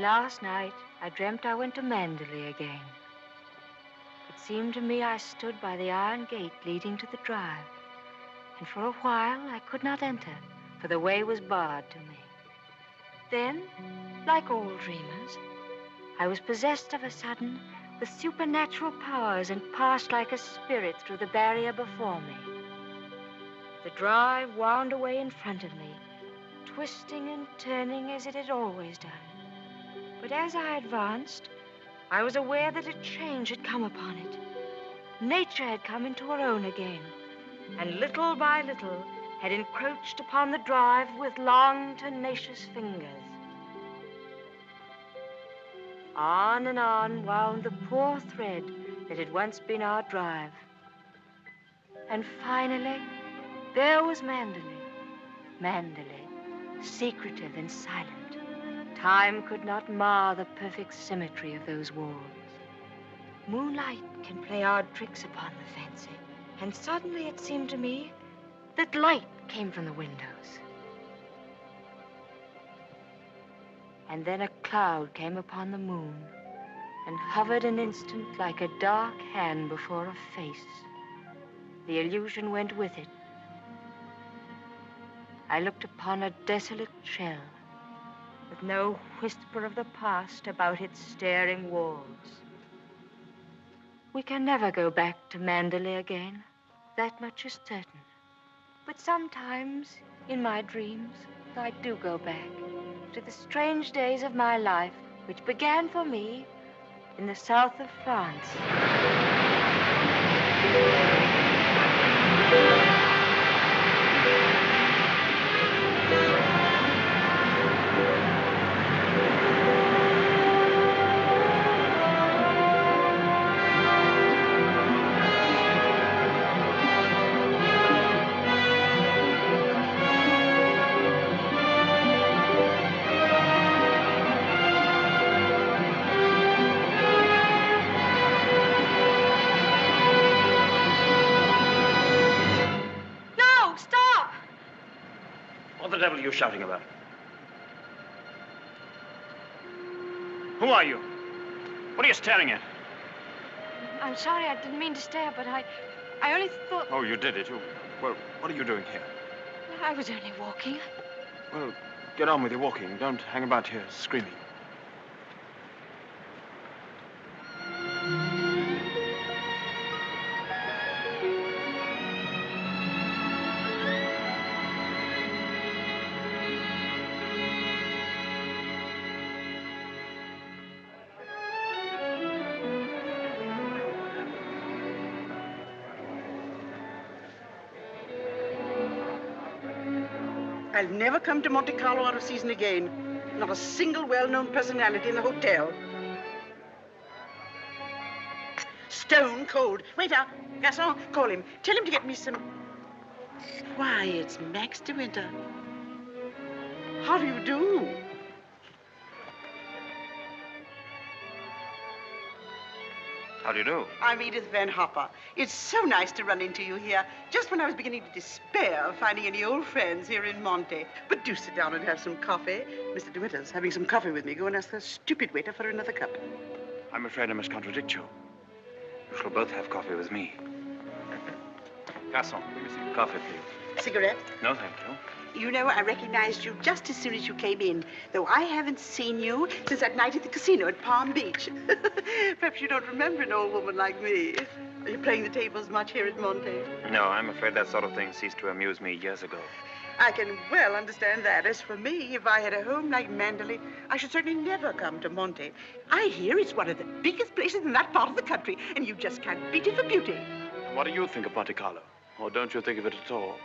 Last night, I dreamt I went to Manderley again. It seemed to me I stood by the iron gate leading to the drive, and for a while I could not enter, for the way was barred to me. Then, like all dreamers, I was possessed of a sudden with supernatural powers and passed like a spirit through the barrier before me. The drive wound away in front of me, twisting and turning as it had always done. But as I advanced, I was aware that a change had come upon it. Nature had come into her own again, and little by little had encroached upon the drive with long, tenacious fingers. On and on wound the poor thread that had once been our drive. And finally, there was Manderley. Manderley, secretive and silent. Time could not mar the perfect symmetry of those walls. Moonlight can play odd tricks upon the fancy, and suddenly it seemed to me that light came from the windows. And then a cloud came upon the moon and hovered an instant like a dark hand before a face. The illusion went with it. I looked upon a desolate shell with no whisper of the past about its staring walls. We can never go back to Manderley again. That much is certain. But sometimes, in my dreams, I do go back to the strange days of my life, which began for me in the south of France. What the devil are you shouting about? Who are you? What are you staring at? I'm sorry, I didn't mean to stare, but I only thought... Oh, you did it. Well, what are you doing here? I was only walking. Well, get on with your walking. Don't hang about here screaming. I'll never come to Monte Carlo out of season again. Not a single well-known personality in the hotel. Stone cold. Waiter, garçon, call him. Tell him to get me some... Why, it's Max de Winter. How do you do? How do you do? I'm Edith Van Hopper. It's so nice to run into you here, just when I was beginning to despair of finding any old friends here in Monte. But do sit down and have some coffee. Mr. de Winter's having some coffee with me. Go and ask the stupid waiter for another cup. I'm afraid I must contradict you. You shall both have coffee with me. Garçon, let me see. Coffee, please. Cigarette? No, thank you. You know, I recognized you just as soon as you came in, though I haven't seen you since that night at the casino at Palm Beach. Perhaps you don't remember an old woman like me. Are you playing the tables much here at Monte? No, I'm afraid that sort of thing ceased to amuse me years ago. I can well understand that. As for me, if I had a home like Mandalay, I should certainly never come to Monte. I hear it's one of the biggest places in that part of the country, and you just can't beat it for beauty. What do you think of Monte Carlo? Or don't you think of it at all?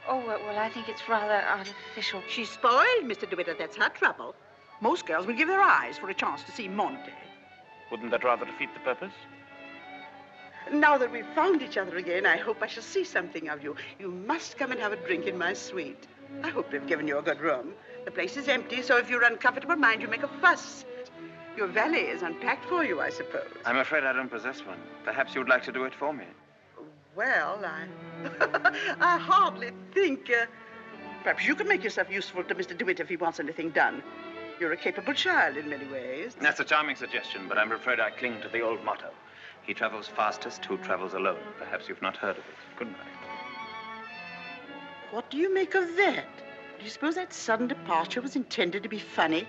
Oh, well, I think it's rather artificial. She's spoiled, Mr. DeWitt. That's her trouble. Most girls will give their eyes for a chance to see Monte. Wouldn't that rather defeat the purpose? Now that we've found each other again, I hope I shall see something of you. You must come and have a drink in my suite. I hope they've given you a good room. The place is empty, so if you're uncomfortable, mind you make a fuss. Your valet is unpacked for you, I suppose. I'm afraid I don't possess one. Perhaps you would like to do it for me. Well, I hardly think... perhaps you could make yourself useful to Mr. DeWitt if he wants anything done. You're a capable child in many ways. That's a charming suggestion, but I'm afraid I cling to the old motto. He travels fastest who travels alone. Perhaps you've not heard of it. Good night. What do you make of that? Do you suppose that sudden departure was intended to be funny?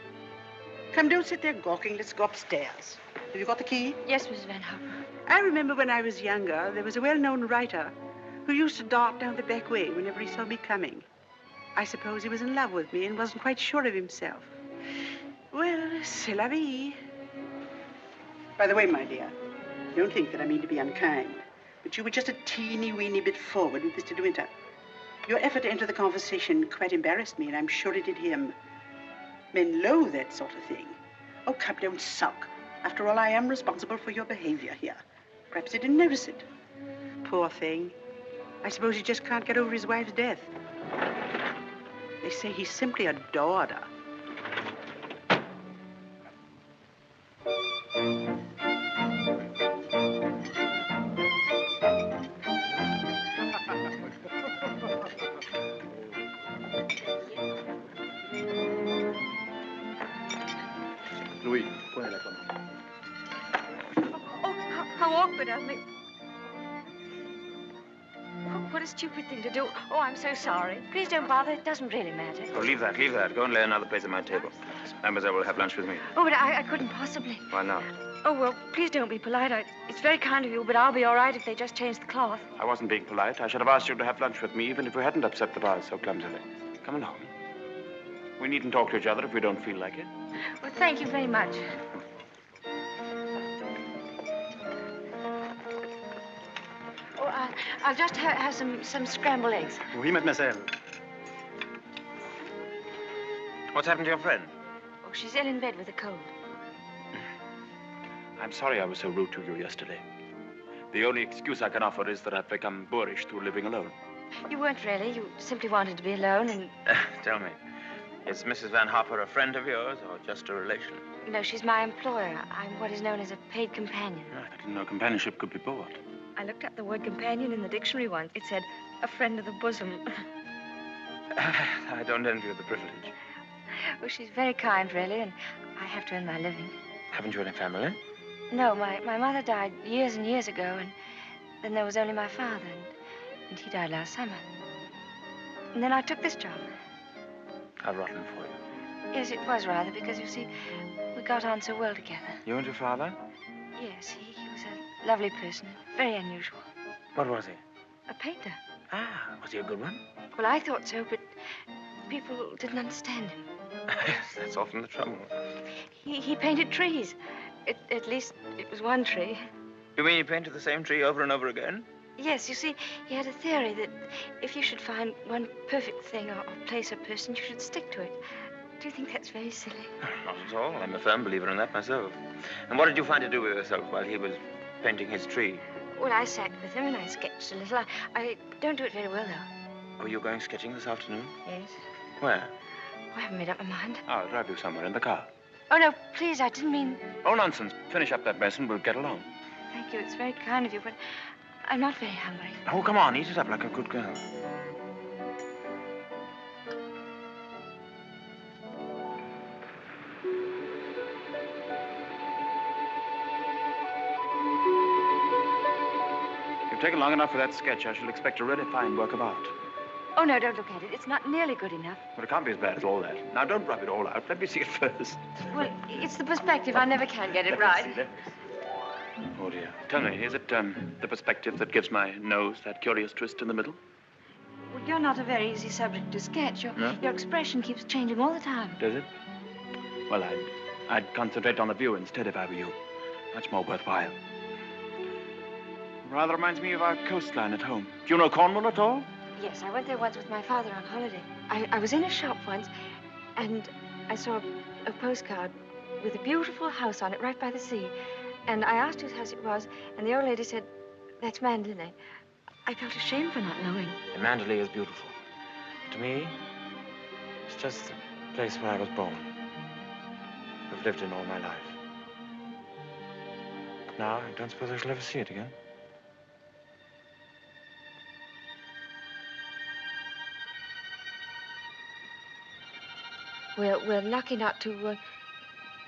Come, don't sit there gawking. Let's go upstairs. Have you got the key? Yes, Miss Van Hopper. I remember when I was younger, there was a well-known writer who used to dart down the back way whenever he saw me coming. I suppose he was in love with me and wasn't quite sure of himself. Well, c'est la vie. By the way, my dear, don't think that I mean to be unkind, but you were just a teeny-weeny bit forward with Mr. De Winter. Your effort to enter the conversation quite embarrassed me, and I'm sure it did him. Men loathe that sort of thing. Oh, come, don't sulk. After all, I am responsible for your behavior here. Perhaps he didn't notice it. Poor thing. I suppose he just can't get over his wife's death. They say he simply adored her. Louis, prenez la commande. Oh, how awkward of me. What a stupid thing to do. Oh, I'm so sorry. Please don't bother. It doesn't really matter. Oh, leave that, leave that. Go and lay another place at my table. Mademoiselle will have lunch with me. Oh, but I couldn't possibly. Why not? Oh, well, please don't be polite. It's very kind of you, but I'll be all right if they just change the cloth. I wasn't being polite. I should have asked you to have lunch with me, even if we hadn't upset the vase so clumsily. Come along. We needn't talk to each other if we don't feel like it. Well, thank you very much. Oh, I'll just have some scrambled eggs. Oui, mademoiselle. What's happened to your friend? Oh, she's ill in bed with a cold. I'm sorry I was so rude to you yesterday. The only excuse I can offer is that I've become boorish through living alone. You weren't really. You simply wanted to be alone and... Tell me, is Mrs. Van Hopper a friend of yours or just a relation? No, she's my employer. I'm what is known as a paid companion. I didn't know companionship could be bought. I looked up the word companion in the dictionary once. It said, a friend of the bosom. I don't envy you the privilege. Well, she's very kind, really, and I have to earn my living. Haven't you any family? No, my mother died years and years ago, and then there was only my father, and he died last summer. And then I took this job. How rotten for you. Yes, it was rather, because, you see, we got on so well together. You and your father? Yes, he was a lovely person, very unusual. What was he? A painter. Ah, was he a good one? Well, I thought so, but people didn't understand him. Yes, that's often the trouble. He painted trees. At least, it was one tree. You mean he painted the same tree over and over again? Yes, you see, he had a theory that if you should find one perfect thing or place or person, you should stick to it. Do you think that's very silly? Not at all. I'm a firm believer in that myself. And what did you find to do with yourself while he was painting his tree? Well, I sat with him and I sketched a little. I don't do it very well, though. Oh, you're going sketching this afternoon? Yes. Where? I haven't made up my mind. I'll drive you somewhere in the car. Oh, no, please, I didn't mean... Oh, nonsense. Finish up that mess and we'll get along. Thank you, it's very kind of you, but I'm not very hungry. Oh, come on, eat it up like a good girl. You've taken long enough for that sketch. I shall expect a really fine work of art. Oh, no, don't look at it. It's not nearly good enough. But it can't be as bad as all that. Now, don't rub it all out. Let me see it first. Well, it's the perspective. I never can get it Let right. me see, let me see. Oh, dear. Tell me, is it the perspective that gives my nose that curious twist in the middle? Well, you're not a very easy subject to sketch. Your expression keeps changing all the time. Does it? Well, I'd concentrate on the view instead if I were you. Much more worthwhile. Rather reminds me of our coastline at home. Do you know Cornwall at all? Yes, I went there once with my father on holiday. I was in a shop once, and I saw a postcard with a beautiful house on it right by the sea. And I asked whose house it was, and the old lady said, that's Mandalay. I felt ashamed for not knowing. And Mandalay is beautiful. To me, it's just the place where I was born. I've lived in all my life. Now, I don't suppose I shall ever see it again. We're lucky not to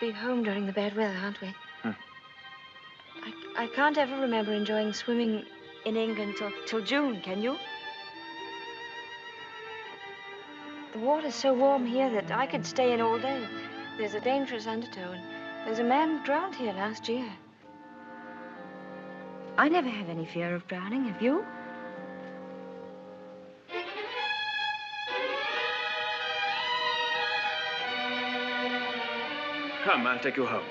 be home during the bad weather, aren't we? I can't ever remember enjoying swimming in England till June, can you? The water's so warm here that I could stay in all day. There's a dangerous undertow, and there's a man drowned here last year. I never have any fear of drowning, have you? Come, I'll take you home.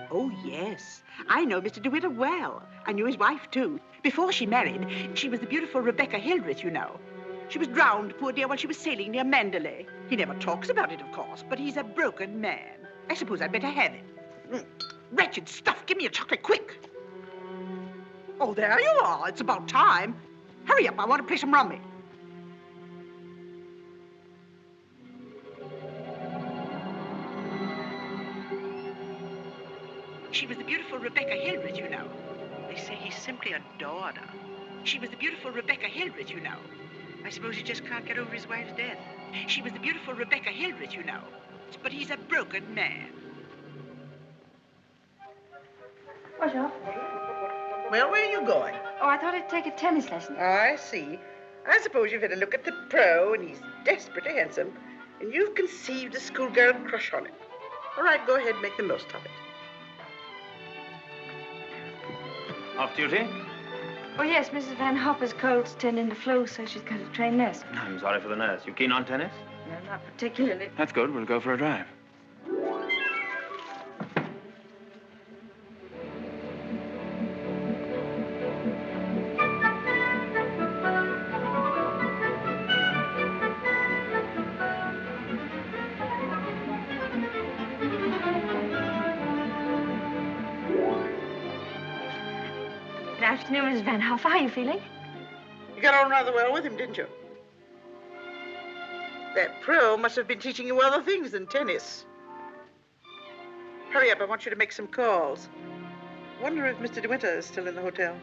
Oh, yes. I know Mr. DeWitt well. I knew his wife, too. Before she married, she was the beautiful Rebecca Hildreth, you know. She was drowned, poor dear, while she was sailing near Mandalay. He never talks about it, of course, but he's a broken man. I suppose I'd better have it. Wretched stuff. Give me a chocolate, quick. Oh, there you are. It's about time. Hurry up. I want to play some rummy. She was the beautiful Rebecca Hildreth, you know. They say he simply adored her. She was the beautiful Rebecca Hildreth, you know. I suppose he just can't get over his wife's death. She was the beautiful Rebecca Hildreth, you know. But he's a broken man. Bonjour. Well, where are you going? Oh, I thought I'd take a tennis lesson. Oh, I see. I suppose you've had a look at the pro, and he's desperately handsome, and you've conceived a schoolgirl crush on him. All right, go ahead and make the most of it. Off duty? Oh, yes, Mrs. Van Hopper's cold's turned into flu, so she's got to train nurse. I'm sorry for the nurse. You keen on tennis? No, not particularly. That's good. We'll go for a drive. Good afternoon, Mrs. Van Hoff. How are you feeling? You got on rather well with him, didn't you? That pro must have been teaching you other things than tennis. Hurry up, I want you to make some calls. Wonder if Mr. DeWitt is still in the hotel.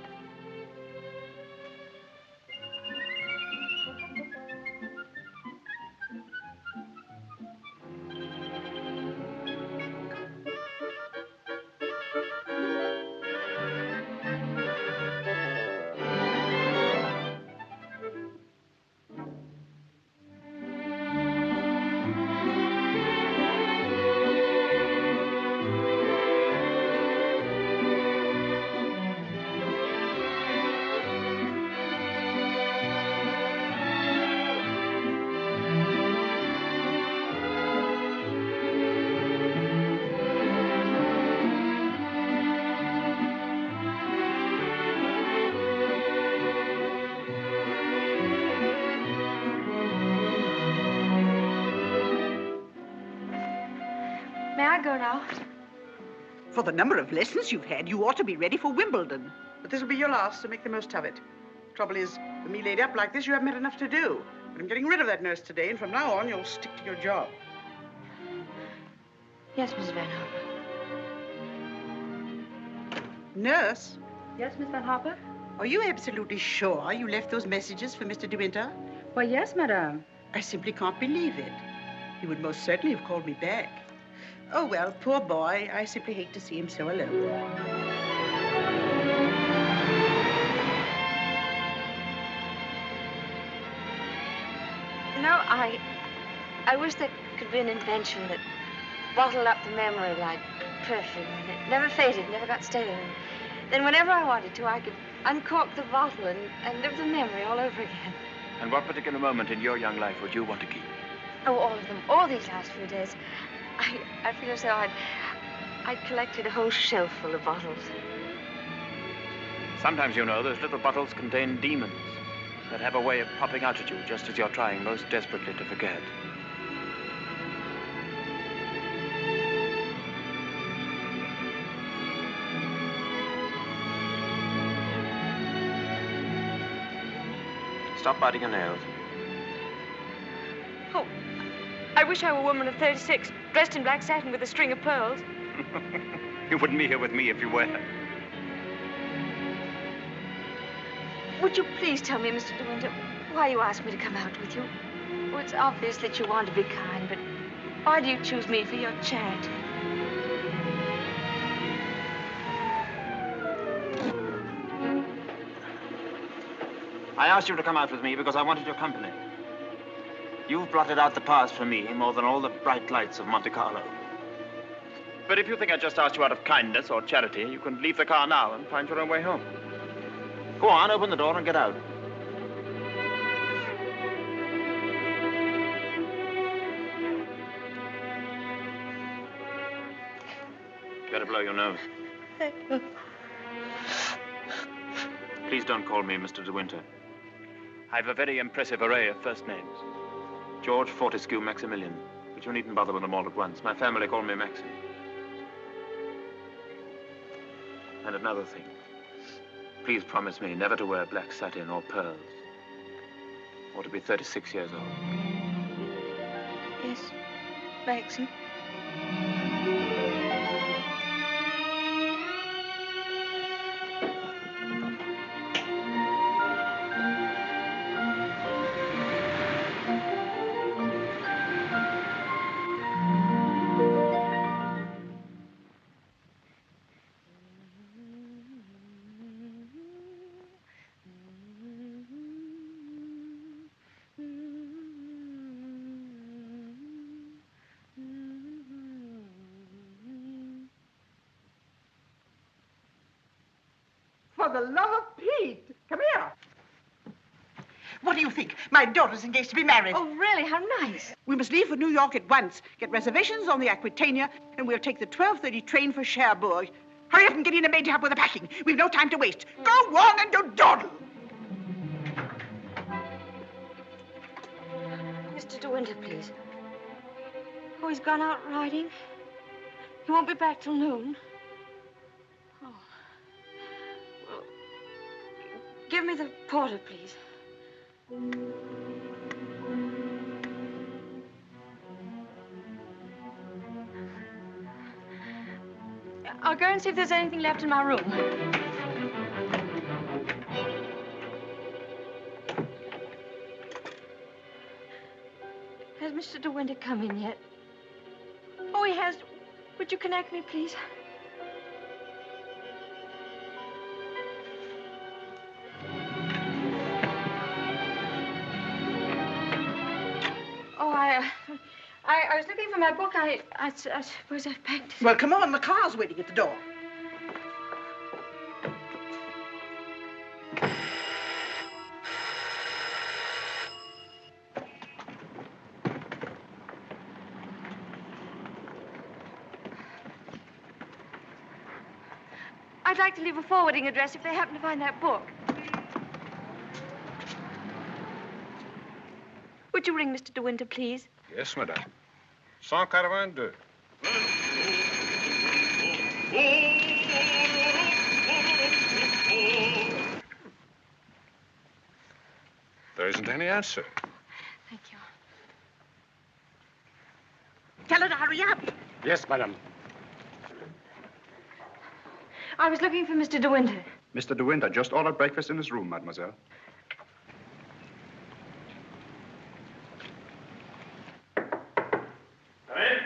May I go now? For the number of lessons you've had, you ought to be ready for Wimbledon. But this will be your last, so make the most of it. Trouble is, with me laid up like this, you haven't had enough to do. But I'm getting rid of that nurse today, and from now on, you'll stick to your job. Yes, Miss Van Harper. Nurse? Yes, Miss Van Harper? Are you absolutely sure you left those messages for Mr. De Winter? Why, yes, madame. I simply can't believe it. He would most certainly have called me back. Oh, well, poor boy. I simply hate to see him so alone. You know, I wish there could be an invention that bottled up the memory like perfume, and it never faded, never got stale. And then whenever I wanted to, I could uncork the bottle and live the memory all over again. And what particular moment in your young life would you want to keep? Oh, all of them. All these last few days. I feel as though I'd collected a whole shelf full of bottles. Sometimes, you know, those little bottles contain demons that have a way of popping out at you just as you're trying most desperately to forget. Stop biting your nails. Oh, I wish I were a woman of 36, dressed in black satin with a string of pearls. You wouldn't be here with me if you were. Would you please tell me, Mr. De Winter, why you asked me to come out with you? Oh, it's obvious that you want to be kind, but why do you choose me for your charity? I asked you to come out with me because I wanted your company. You've blotted out the past for me more than all the bright lights of Monte Carlo. But if you think I just asked you out of kindness or charity, you can leave the car now and find your own way home. Go on, open the door and get out. Better blow your nose. Please don't call me Mr. De Winter. I've a very impressive array of first names. George, Fortescue, Maximilian. But you needn't bother with them all at once. My family call me Maxim. And another thing. Please promise me never to wear black satin or pearls. Or to be 36 years old. Yes, Maxim. For the love of Pete, come here. What do you think? My daughter's engaged to be married. Oh, really? How nice. We must leave for New York at once. Get reservations on the Aquitania, and we'll take the 12:30 train for Cherbourg. Hurry up and get in a maid to help with the packing. We've no time to waste. Go on and don't dawdle. Mr. De Winter, please. Oh, he's gone out riding. He won't be back till noon. Oh. Well, give me the porter, please. I'll go and see if there's anything left in my room. Has Mr. De Winter come in yet? Oh, he has. Would you connect me, please? Oh, I was looking for my book. I suppose I've packed it. Well, come on. The car's waiting at the door. I'd like to leave a forwarding address if they happen to find that book. Would you ring Mr. De Winter, please? Yes, madame. 182. There isn't any answer. Thank you. Tell her to hurry up. Yes, madam. I was looking for Mr. De Winter. Mr. De Winter just ordered breakfast in his room, mademoiselle. Come in.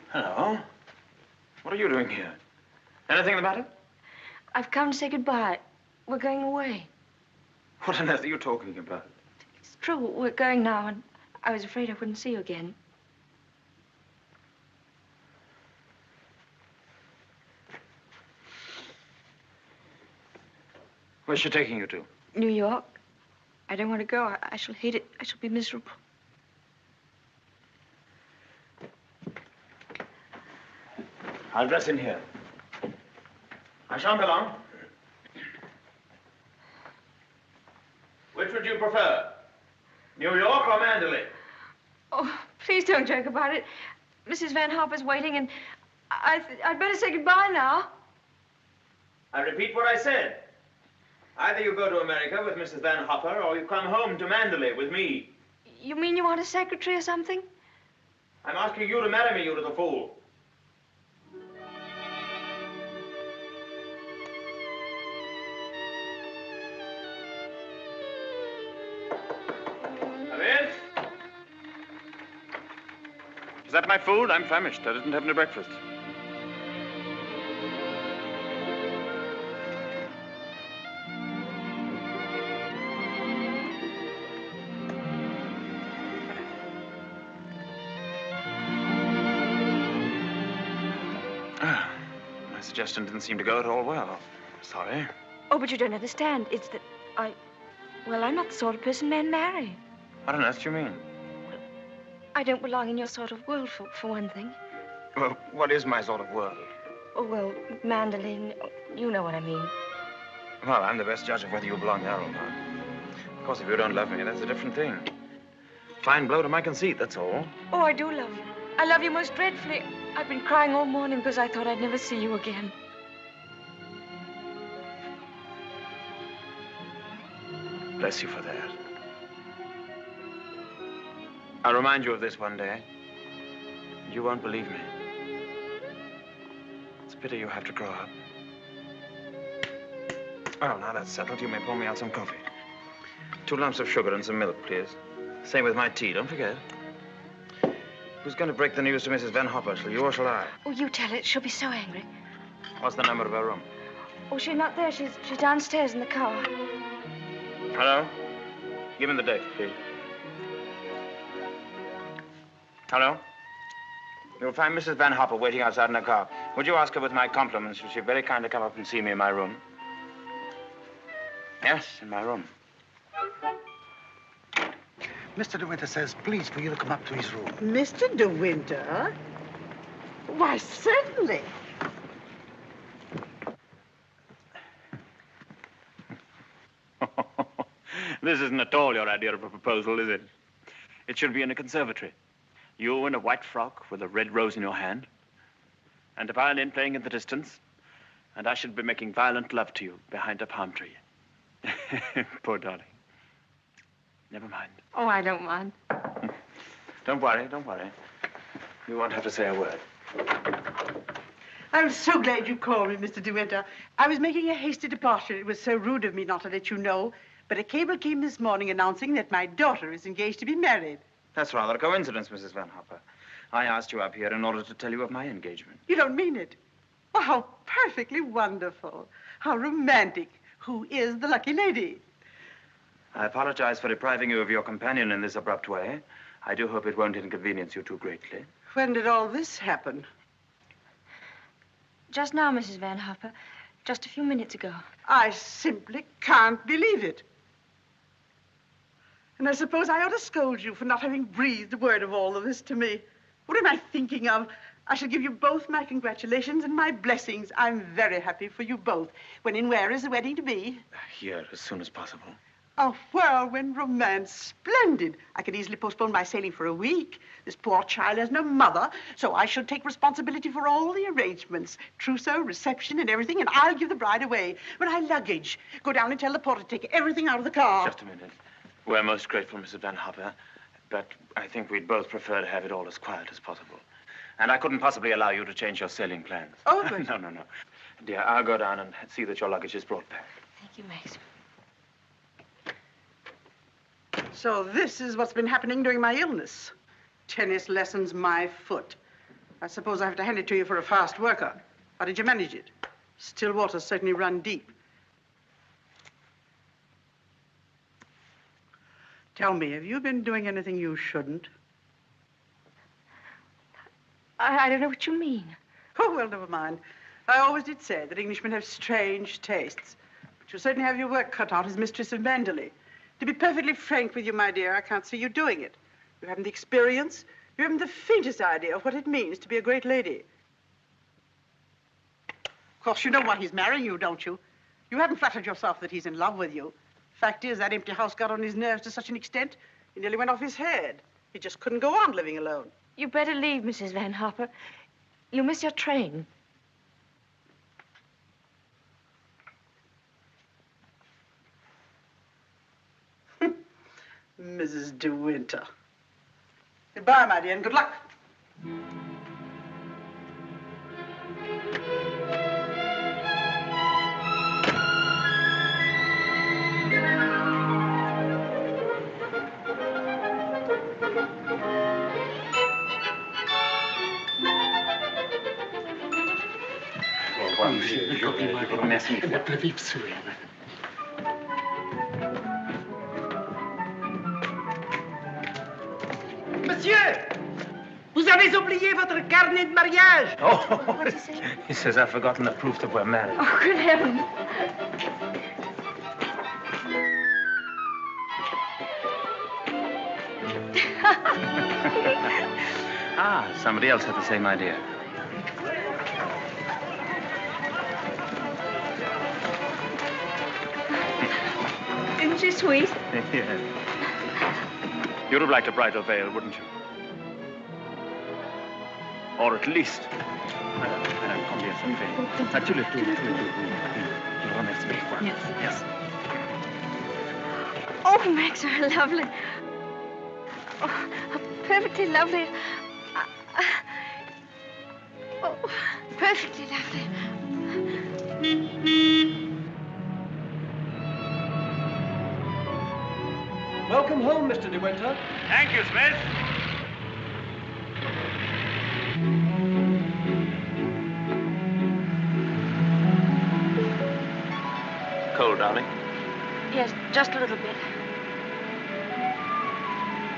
Hello. What are you doing here? Anything the matter? I've come to say goodbye. We're going away. What on earth are you talking about? It's true, we're going now, and I was afraid I wouldn't see you again. Where's she taking you to? New York. I don't want to go. I shall hate it. I shall be miserable. I'll dress in here. I shan't be long. Which would you prefer? New York or Mandalay? Oh, please don't joke about it. Mrs. Van Hopper's waiting, and I'd better say goodbye now. I repeat what I said. Either you go to America with Mrs. Van Hopper, or you come home to Mandalay with me. You mean you want a secretary or something? I'm asking you to marry me, you little fool. Come in. Is that my food? I'm famished. I didn't have any breakfast. My suggestion didn't seem to go at all well. Sorry. Oh, but you don't understand. It's that well, I'm not the sort of person men marry. What on earth do you mean? I don't belong in your sort of world, for one thing. Well, what is my sort of world? Oh, well, mandolin, you know what I mean. Well, I'm the best judge of whether you belong there or not. Of course, if you don't love me, that's a different thing. Fine blow to my conceit, that's all. Oh, I do love you. I love you most dreadfully. I've been crying all morning because I thought I'd never see you again. Bless you for that. I'll remind you of this one day. You won't believe me. It's a pity you have to grow up. Oh, now that's settled. You may pour me out some coffee. 2 lumps of sugar and some milk, please. Same with my tea, don't forget. Who's going to break the news to Mrs. Van Hopper? Shall you or shall I? Oh, you tell it. She'll be so angry. What's the number of her room? Oh, she's not there. She's downstairs in the car. Hello? Give me the date, please. Hello? You'll find Mrs. Van Hopper waiting outside in her car. Would you ask her with my compliments if she'd very kindly come up and see me in my room? Yes, in my room. Mr. De Winter says, please, for you to come up to his room. Mr. De Winter? Why, certainly. This isn't at all your idea of a proposal, is it? It should be in a conservatory. You in a white frock with a red rose in your hand, and a violin playing in the distance, and I should be making violent love to you behind a palm tree. Poor darling. Never mind. Oh, I don't mind. Don't worry, don't worry. You won't have to say a word. I'm so glad you called me, Mr. De Winter. I was making a hasty departure. It was so rude of me not to let you know. But a cable came this morning announcing that my daughter is engaged to be married. That's rather a coincidence, Mrs. Van Hopper. I asked you up here in order to tell you of my engagement. You don't mean it? Oh, how perfectly wonderful. How romantic. Who is the lucky lady? I apologize for depriving you of your companion in this abrupt way. I do hope it won't inconvenience you too greatly. When did all this happen? Just now, Mrs. Van Hopper. Just a few minutes ago. I simply can't believe it. And I suppose I ought to scold you for not having breathed a word of all of this to me. What am I thinking of? I shall give you both my congratulations and my blessings. I'm very happy for you both. When and where is the wedding to be? Here, as soon as possible. A whirlwind romance. Splendid. I could easily postpone my sailing for a week. This poor child has no mother, so I shall take responsibility for all the arrangements. Trousseau, reception, and everything, and I'll give the bride away. My luggage. Go down and tell the porter to take everything out of the car. Just a minute. We're most grateful, Mrs. Van Hopper, but I think we'd both prefer to have it all as quiet as possible. And I couldn't possibly allow you to change your sailing plans. Oh, but... No. Dear, I'll go down and see that your luggage is brought back. Thank you, Max. So this is what's been happening during my illness. Tennis lessons, my foot. I suppose I have to hand it to you for a fast worker. How did you manage it? Still waters certainly run deep. Tell me, have you been doing anything you shouldn't? I don't know what you mean. Oh, well, never mind. I always did say that Englishmen have strange tastes. But you certainly have your work cut out as mistress of Manderley. To be perfectly frank with you, my dear, I can't see you doing it. You haven't the experience. You haven't the faintest idea of what it means to be a great lady. Of course, you know why he's marrying you, don't you? You haven't flattered yourself that he's in love with you. Fact is, that empty house got on his nerves to such an extent, he nearly went off his head. He just couldn't go on living alone. You better leave, Mrs. Van Hopper. You'll miss your train. Mrs. De Winter. Goodbye, my dear, and good luck. Merci. Monsieur, vous avez oublié votre carnet de mariage. Oh, What did he say? He says I've forgotten the proof that we're married. Oh, good heavens. Somebody else had the same idea. Isn't she sweet? Yes. You'd have liked a bridal veil, wouldn't you? Or at least... Madame, combien ça fait? Tous les deux. Je vous remercie mille fois. Yes. Oh, Max, you're lovely. Oh, how perfectly lovely. Oh, perfectly lovely. Welcome home, Mr. De Winter. Thank you, Smith. Cold, darling? Yes, just a little bit.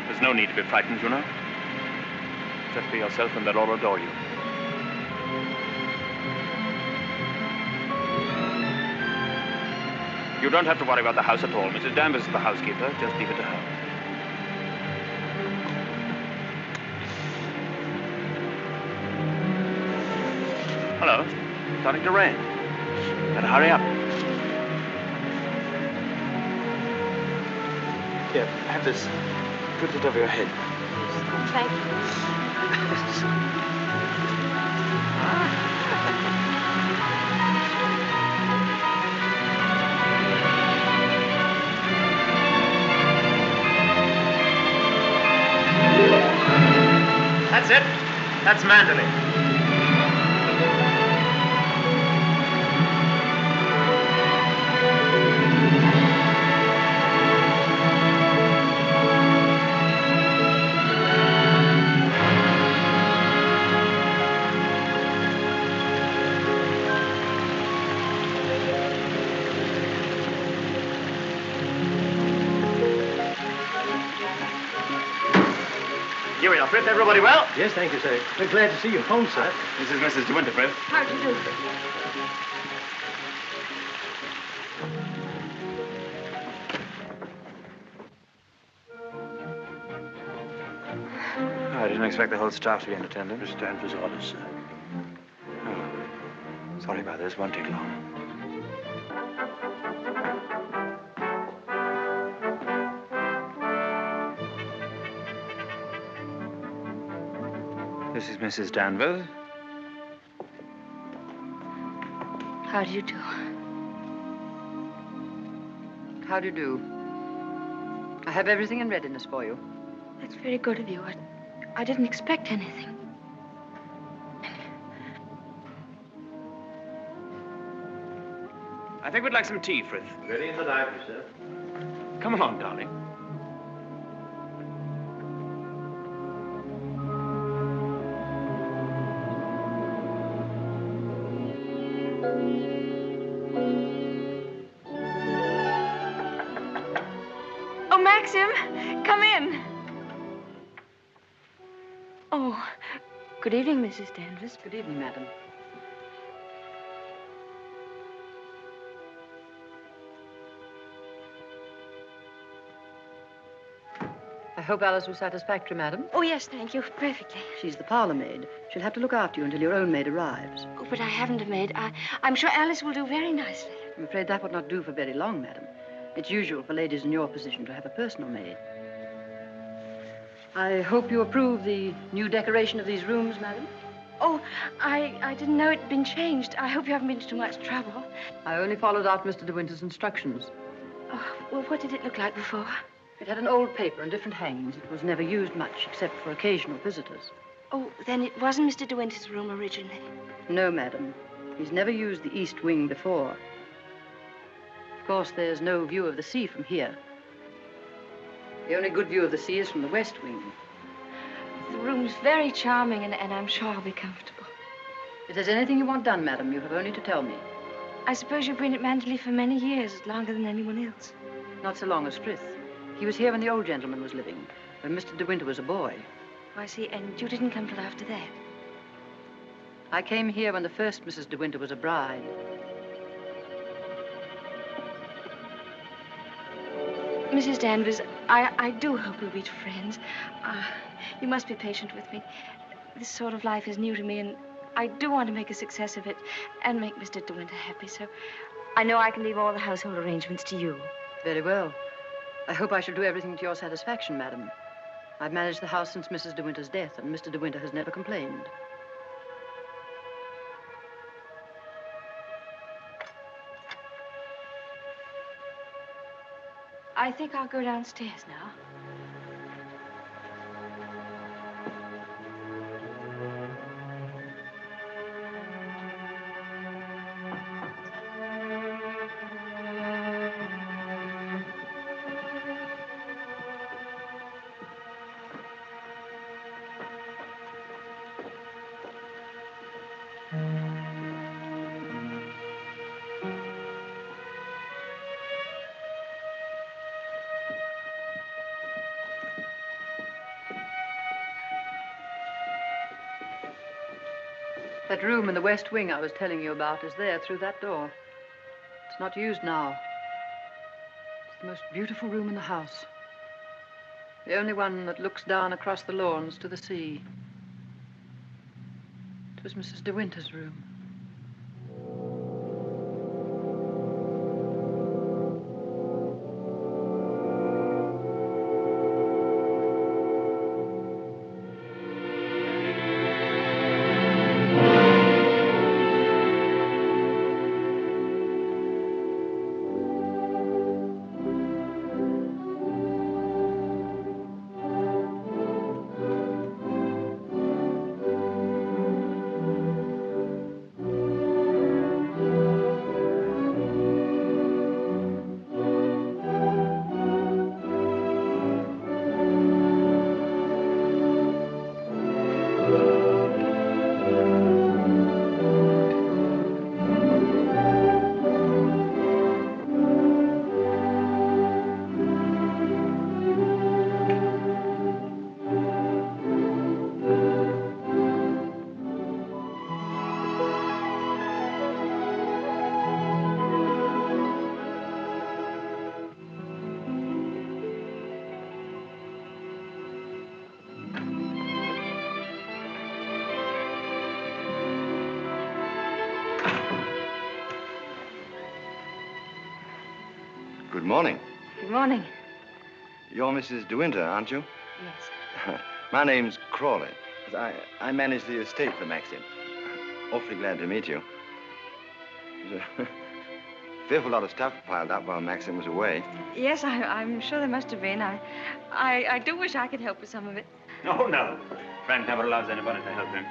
There's no need to be frightened, you know. Just be yourself and they'll all adore you. You don't have to worry about the house at all. Mrs. Danvers is the housekeeper. Just leave it to her. Hello. Starting to rain. Better hurry up. Here, have this. Put it over your head. Thank you. That's it. That's Manderley. Here we are, Frith. Everybody well? Yes, thank you, sir. We're glad to see you home, sir. This is Mrs. De Winter, Frith. How do you do? I didn't expect the whole staff to be in attendance. Miss Danvers' orders, sir. Oh. Sorry about this. Won't take long. This is Mrs. Danvers. How do you do? How do you do? I have everything in readiness for you. That's very good of you. I didn't expect anything. I think we'd like some tea, Frith. Ready in the library, sir. Come along, darling. Oh, Maxim, come in. Oh, good evening, Mrs. Danvers. Good evening, madam. I hope Alice was satisfactory, madam. Oh, yes, thank you. Perfectly. She's the parlor maid. She'll have to look after you until your own maid arrives. Oh, but I haven't a maid. I'm sure Alice will do very nicely. I'm afraid that would not do for very long, madam. It's usual for ladies in your position to have a personal maid. I hope you approve the new decoration of these rooms, madam. Oh, I didn't know it'd been changed. I hope you haven't been to too much trouble. I only followed out Mr. De Winter's instructions. Oh, well, what did it look like before? It had an old paper and different hangings. It was never used much, except for occasional visitors. Oh, then it wasn't Mr. De Winter's room originally. No, madam. He's never used the east wing before. Of course, there's no view of the sea from here. The only good view of the sea is from the west wing. The room's very charming, and I'm sure I'll be comfortable. If there's anything you want done, madam, you have only to tell me. I suppose you've been at Manderley for many years, longer than anyone else. Not so long as Frith. He was here when the old gentleman was living, when Mr. De Winter was a boy. Oh, I see. And you didn't come till after that? I came here when the first Mrs. De Winter was a bride. Mrs. Danvers, I do hope we'll be friends. You must be patient with me. This sort of life is new to me, and I do want to make a success of it and make Mr. De Winter happy, so I know I can leave all the household arrangements to you. Very well. I hope I shall do everything to your satisfaction, madam. I've managed the house since Mrs. De Winter's death, and Mr. De Winter has never complained. I think I'll go downstairs now. That room in the west wing I was telling you about is there through that door. It's not used now. It's the most beautiful room in the house. The only one that looks down across the lawns to the sea. It was Mrs. De Winter's room. morning. Good morning. You're Mrs. De Winter, aren't you? Yes. My name's Crawley. I manage the estate for Maxim. Awfully glad to meet you. There's a fearful lot of stuff piled up while Maxim was away. Yes, I'm sure there must have been. I do wish I could help with some of it. Oh, no. Frank never allows anybody to help him.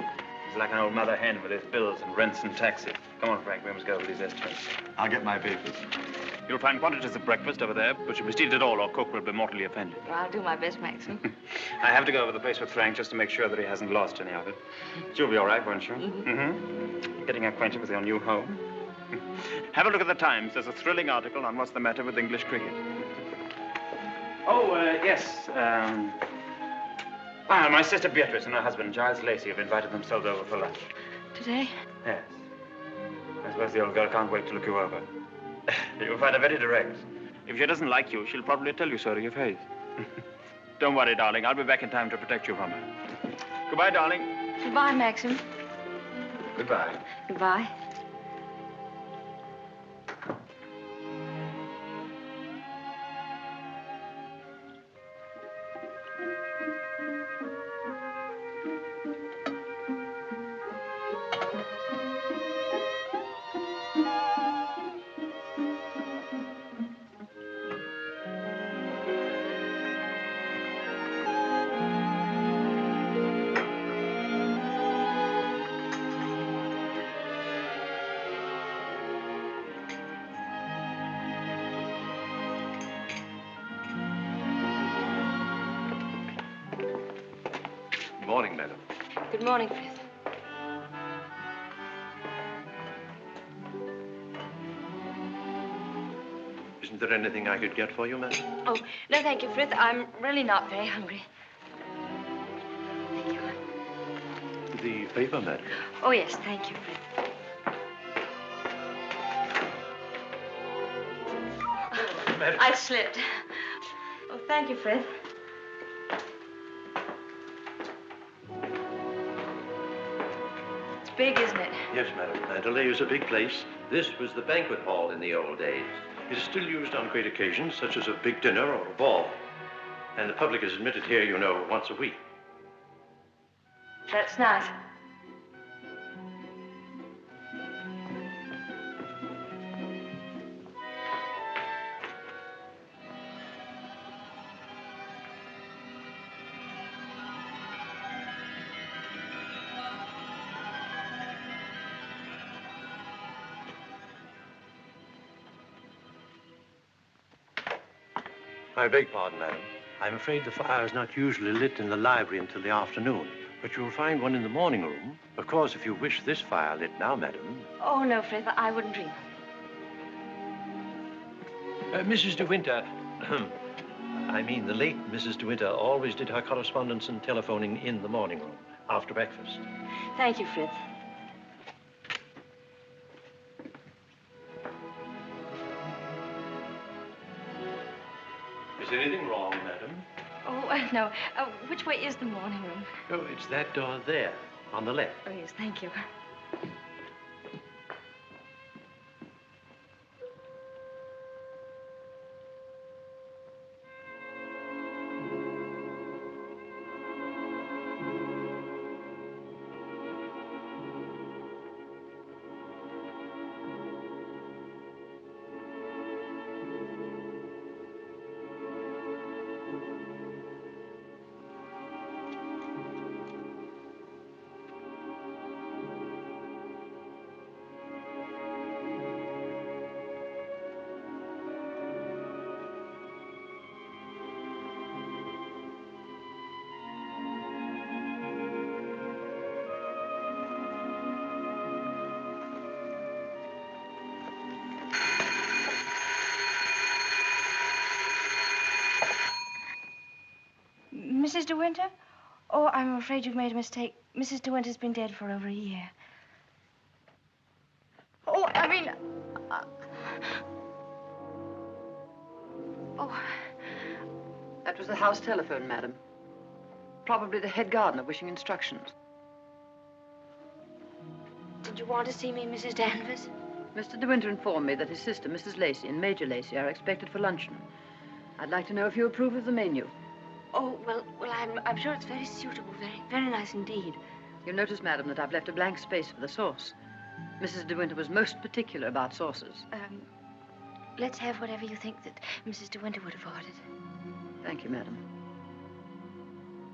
He's like an old mother hen with his bills and rents and taxes. Come on, Frank, we must go over these estimates. I'll get my papers. You'll find quantities of breakfast over there, but you must eat it all or cook will be mortally offended. Well, I'll do my best, Maxim. I have to go over the place with Frank just to make sure that he hasn't lost any of it. You'll be all right, won't you? Getting acquainted with your new home. Have a look at the Times. There's a thrilling article on what's the matter with English cricket. Oh, yes. My sister Beatrice and her husband, Giles Lacey, have invited themselves over for lunch. Today? Yes. I suppose the old girl can't wait to look you over. You'll find her very direct. If she doesn't like you, she'll probably tell you so to your face. Don't worry, darling. I'll be back in time to protect you from her. Goodbye, darling. Goodbye, Maxim. Goodbye. Goodbye. Good morning, madam. Good morning, Frith. Isn't there anything I could get for you, madam? Oh, no, thank you, Frith. I'm really not very hungry. Thank you. The paper, madam. Oh, yes, thank you, Frith. Madam. I slipped. Oh, thank you, Frith. It's big, isn't it? Yes, madam. Mandalay is a big place. This was the banquet hall in the old days. It is still used on great occasions, such as a big dinner or a ball. And the public is admitted here, you know, once a week. That's nice. I beg pardon, madam. I'm afraid the fire is not usually lit in the library until the afternoon, but you'll find one in the morning room. Of course, if you wish this fire lit now, madam. Oh, no, Frith, I wouldn't dream of it. Mrs. De Winter, I mean the late Mrs. De Winter always did her correspondence and telephoning in the morning room, after breakfast. Thank you, Frith. Is anything wrong, madam? Oh, no. Which way is the morning room? Oh, it's that door there, on the left. Oh, yes, thank you. Mrs. De Winter? Oh, I'm afraid you've made a mistake. Mrs. De Winter's been dead for over a year. Oh, I mean... Oh, that was the house telephone, madam. Probably the head gardener wishing instructions. Did you want to see me, Mrs. Danvers? Mr. De Winter informed me that his sister, Mrs. Lacey, and Major Lacey are expected for luncheon. I'd like to know if you approve of the menu. Oh, well, I'm sure it's very suitable, very nice indeed. You'll notice, madam, that I've left a blank space for the sauce. Mrs. De Winter was most particular about sauces. Let's have whatever you think that Mrs. De Winter would have ordered. Thank you, madam.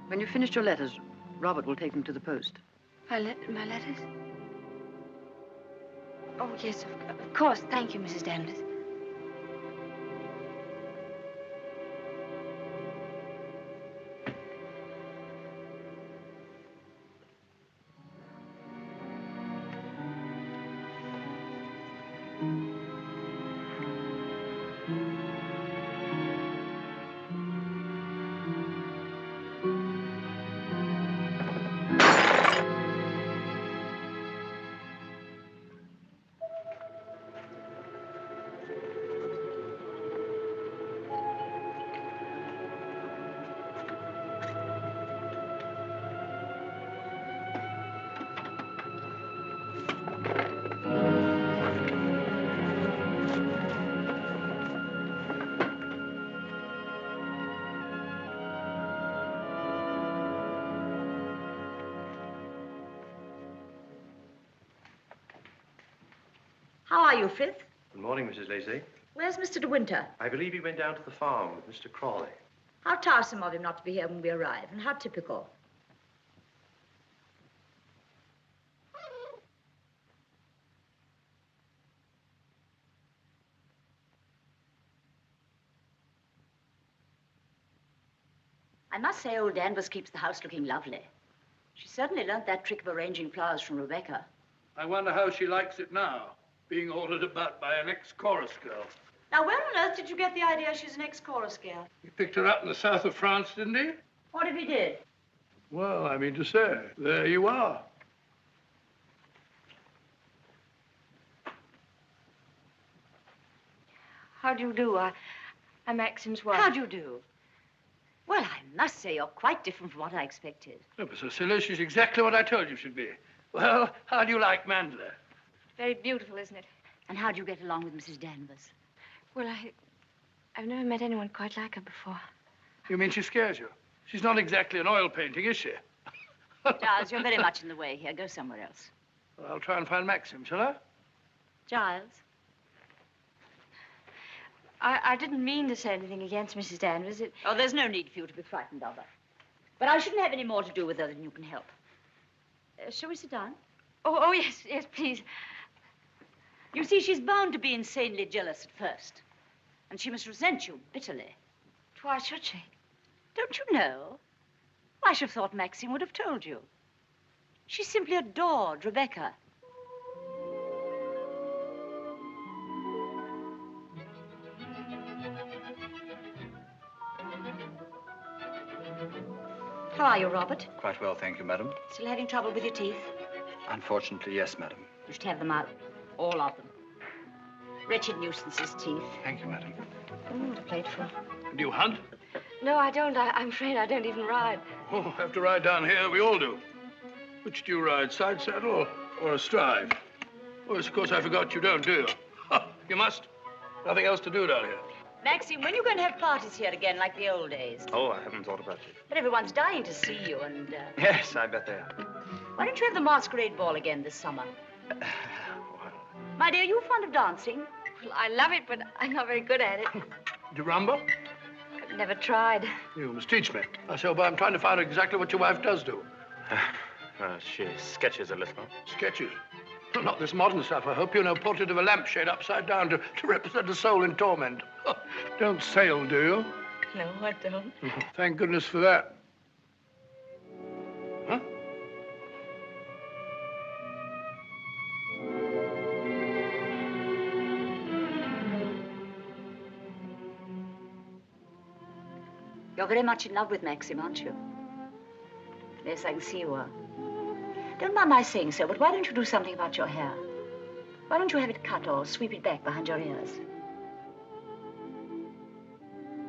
When you've finished your letters, Robert will take them to the post. My letters? Oh, yes, of course. Thank you, Mrs. Danvers. How are you, Frith? Good morning, Mrs. Lacey. Where's Mr. De Winter? I believe he went down to the farm with Mr. Crawley. How tiresome of him not to be here when we arrive, and how typical. I must say old Danvers keeps the house looking lovely. She certainly learned that trick of arranging flowers from Rebecca. I wonder how she likes it now, being ordered about by an ex-chorus girl. Now, where on earth did you get the idea she's an ex-chorus girl? He picked her up in the south of France, didn't he? What if he did? Well, I mean to say, there you are. How do you do? I'm Maxim's wife. How do you do? Well, I must say you're quite different from what I expected. Oh, but Cecilia, she's exactly what I told you she'd be. Well, how do you like Mandela? Very beautiful, isn't it? And how do you get along with Mrs. Danvers? Well, I've never met anyone quite like her before. You mean she scares you? She's not exactly an oil painting, is she? Giles, you're very much in the way here. Go somewhere else. Well, I'll try and find Maxim, shall I? Giles? I didn't mean to say anything against Mrs. Danvers. Oh, there's no need for you to be frightened of her. But I shouldn't have any more to do with her than you can help. Shall we sit down? Oh, yes, please. You see, she's bound to be insanely jealous at first. And she must resent you bitterly. Why should she? Don't you know? I should have thought Maxine would have told you. She simply adored Rebecca. How are you, Robert? Quite well, thank you, madam. Still having trouble with your teeth? Unfortunately, yes, madam. You should have them out. All of them. Wretched nuisances, teeth. Thank you, madam. What a plateful. Do you hunt? No, I don't. I'm afraid I don't even ride. Oh, have to ride down here. We all do. Which do you ride, side saddle or astride? Oh, yes, of course, I forgot you don't, do you? You must. Nothing else to do down here. Maxine, when are you going to have parties here again, like the old days? Oh, I haven't thought about it. But everyone's dying to see you, and... Yes, I bet they are. Why don't you have the masquerade ball again this summer? My dear, are you fond of dancing? Well, I love it, but I'm not very good at it. Do you rumble? I've never tried. You must teach me. I say, but I'm trying to find out exactly what your wife does do. She sketches a little. Sketches? Not this modern stuff, I hope. You know, portrait of a lampshade upside down to represent a soul in torment. Don't sail, do you? No, I don't. Thank goodness for that. Huh? You're very much in love with Maxim, aren't you? Yes, I can see you are. Don't mind my saying so, but why don't you do something about your hair? Why don't you have it cut or sweep it back behind your ears?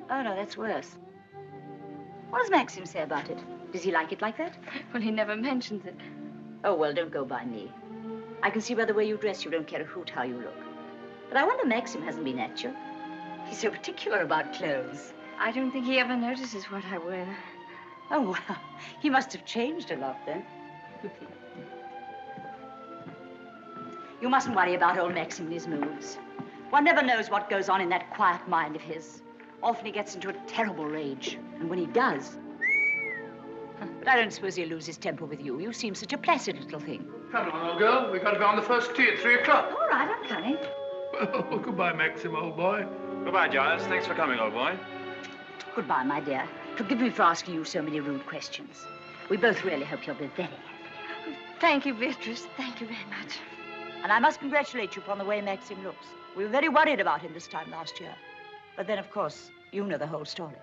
Oh, no, that's worse. What does Maxim say about it? Does he like it like that? Well, he never mentions it. Oh, well, don't go by me. I can see by the way you dress you don't care a hoot how you look. But I wonder Maxim hasn't been at you. He's so particular about clothes. I don't think he ever notices what I wear. Oh, well, he must have changed a lot then. You mustn't worry about old Maxim and his moods. One never knows what goes on in that quiet mind of his. Often he gets into a terrible rage. And when he does... But I don't suppose he'll lose his temper with you. You seem such a placid little thing. Come along, old girl. We've got to go on the first tee at 3 o'clock. All right, I'm coming. Oh, goodbye, Maxim, old boy. Goodbye, Giles. Thanks for coming, old boy. Goodbye, my dear. Forgive me for asking you so many rude questions. We both really hope you'll be very happy. Thank you, Beatrice. Thank you very much. And I must congratulate you upon the way Maxim looks. We were very worried about him this time last year. But then, of course, you know the whole story.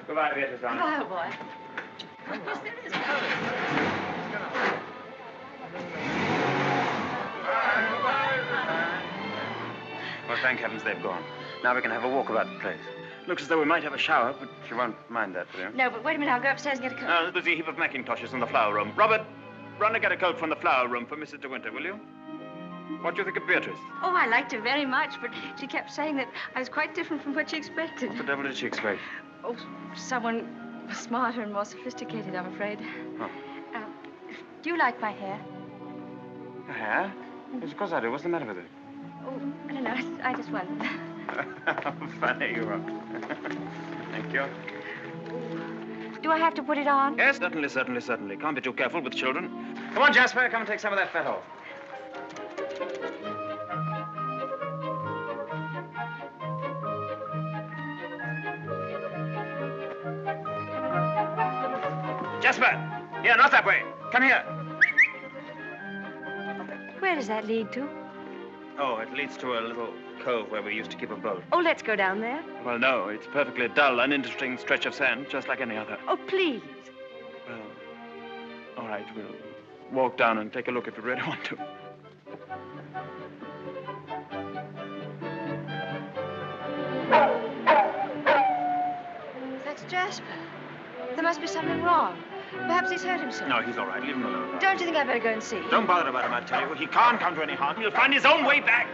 Goodbye, Beatrice, darling. Goodbye, old boy. Yes, there is. Well, thank heavens they've gone. Now we can have a walk about the place. Looks as though we might have a shower, but you won't mind that, will you? No, but wait a minute. I'll go upstairs and get a coat. There's a heap of Macintoshes in the flower room. Robert, run and get a coat from the flower room for Mrs. De Winter, will you? What do you think of Beatrice? Oh, I liked her very much, but she kept saying that I was quite different from what she expected. What the devil did she expect? Oh, someone smarter and more sophisticated, I'm afraid. Oh. Do you like my hair? Your hair? Yes, of course I do. What's the matter with it? Oh, I don't know. I just wondered. How funny you are. Thank you. Do I have to put it on? Yes, certainly. Can't be too careful with children. Come on, Jasper. Come and take some of that fat off. Jasper! Here, not that way. Come here. Where does that lead to? Oh, it leads to a little cove where we used to keep a boat. Oh, let's go down there. Well, no, it's a perfectly dull, uninteresting stretch of sand, just like any other. Oh, please. Well, all right, we'll walk down and take a look if you really want to. That's Jasper. There must be something wrong. Perhaps he's hurt himself. No, he's all right. Leave him alone. Don't you think I'd better go and see? Don't bother about him, I tell you. He can't come to any harm. He'll find his own way back.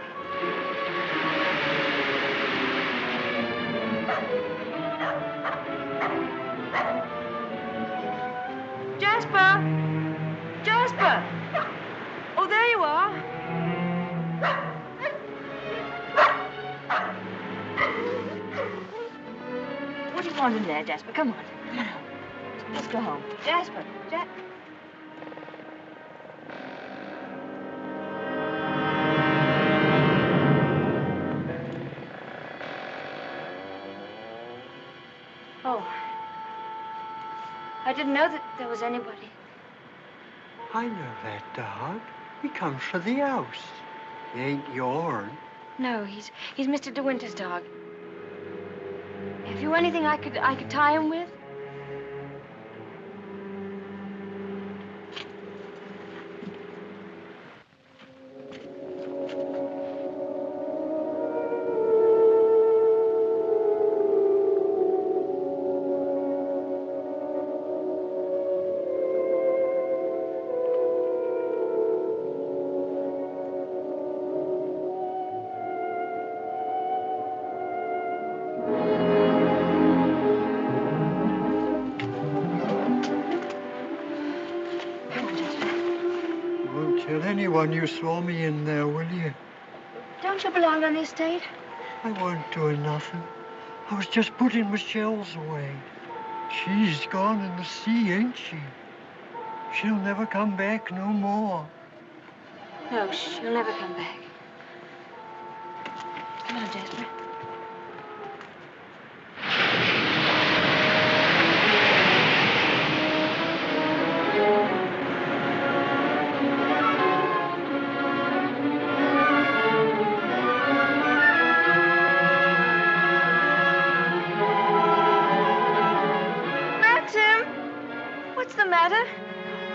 Jasper! Jasper! Oh, there you are. What do you want in there, Jasper? Come on. Come on. Let's go home. Jasper. Oh. I didn't know that there was anybody. I know that dog. He comes for the house. He ain't yourn. No, he's Mr. De Winter's dog. Have you anything I could tie him with? Anyone you saw me in there, will you? Don't you belong on the estate? I wasn't doing nothing. I was just putting my shells away. She's gone in the sea, ain't she? She'll never come back no more. No, she'll never come back. Come on, Jasper.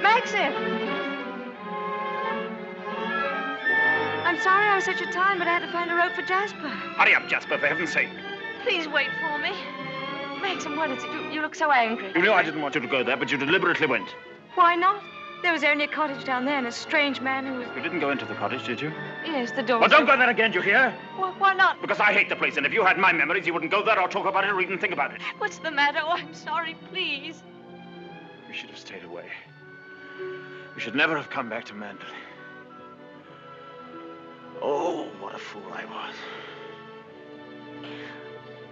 Maxim! I'm sorry I was such a time, but I had to find a rope for Jasper. Hurry up, Jasper, for heaven's sake. Please wait for me. Maxim, what is it? You look so angry. You know I didn't want you to go there, but you deliberately went. Why not? There was only a cottage down there and a strange man who was... You didn't go into the cottage, did you? Yes, the door Well, was don't go there again, you hear? Why not? Because I hate the place, and if you had my memories, you wouldn't go there or talk about it or even think about it. What's the matter? Oh, I'm sorry, please. You should have stayed away. We should never have come back to Mandalay. Oh, what a fool I was.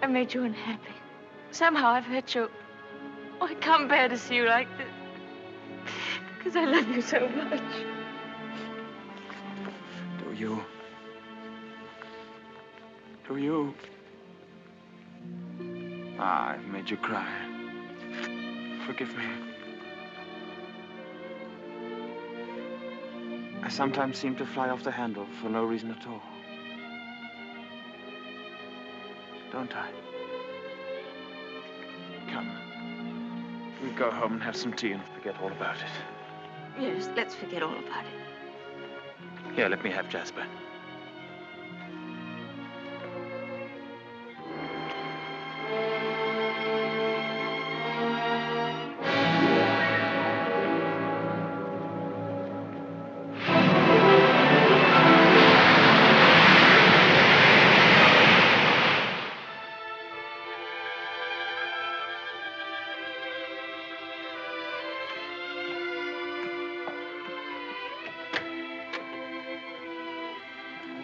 I made you unhappy. Somehow I've hurt you. Oh, I can't bear to see you like this. Because I love you so much. Do you? Do you? Ah, I've made you cry. Forgive me. I sometimes seem to fly off the handle for no reason at all. Don't I? Come. We'll go home and have some tea and forget all about it. Yes, let's forget all about it. Here, let me have Jasper.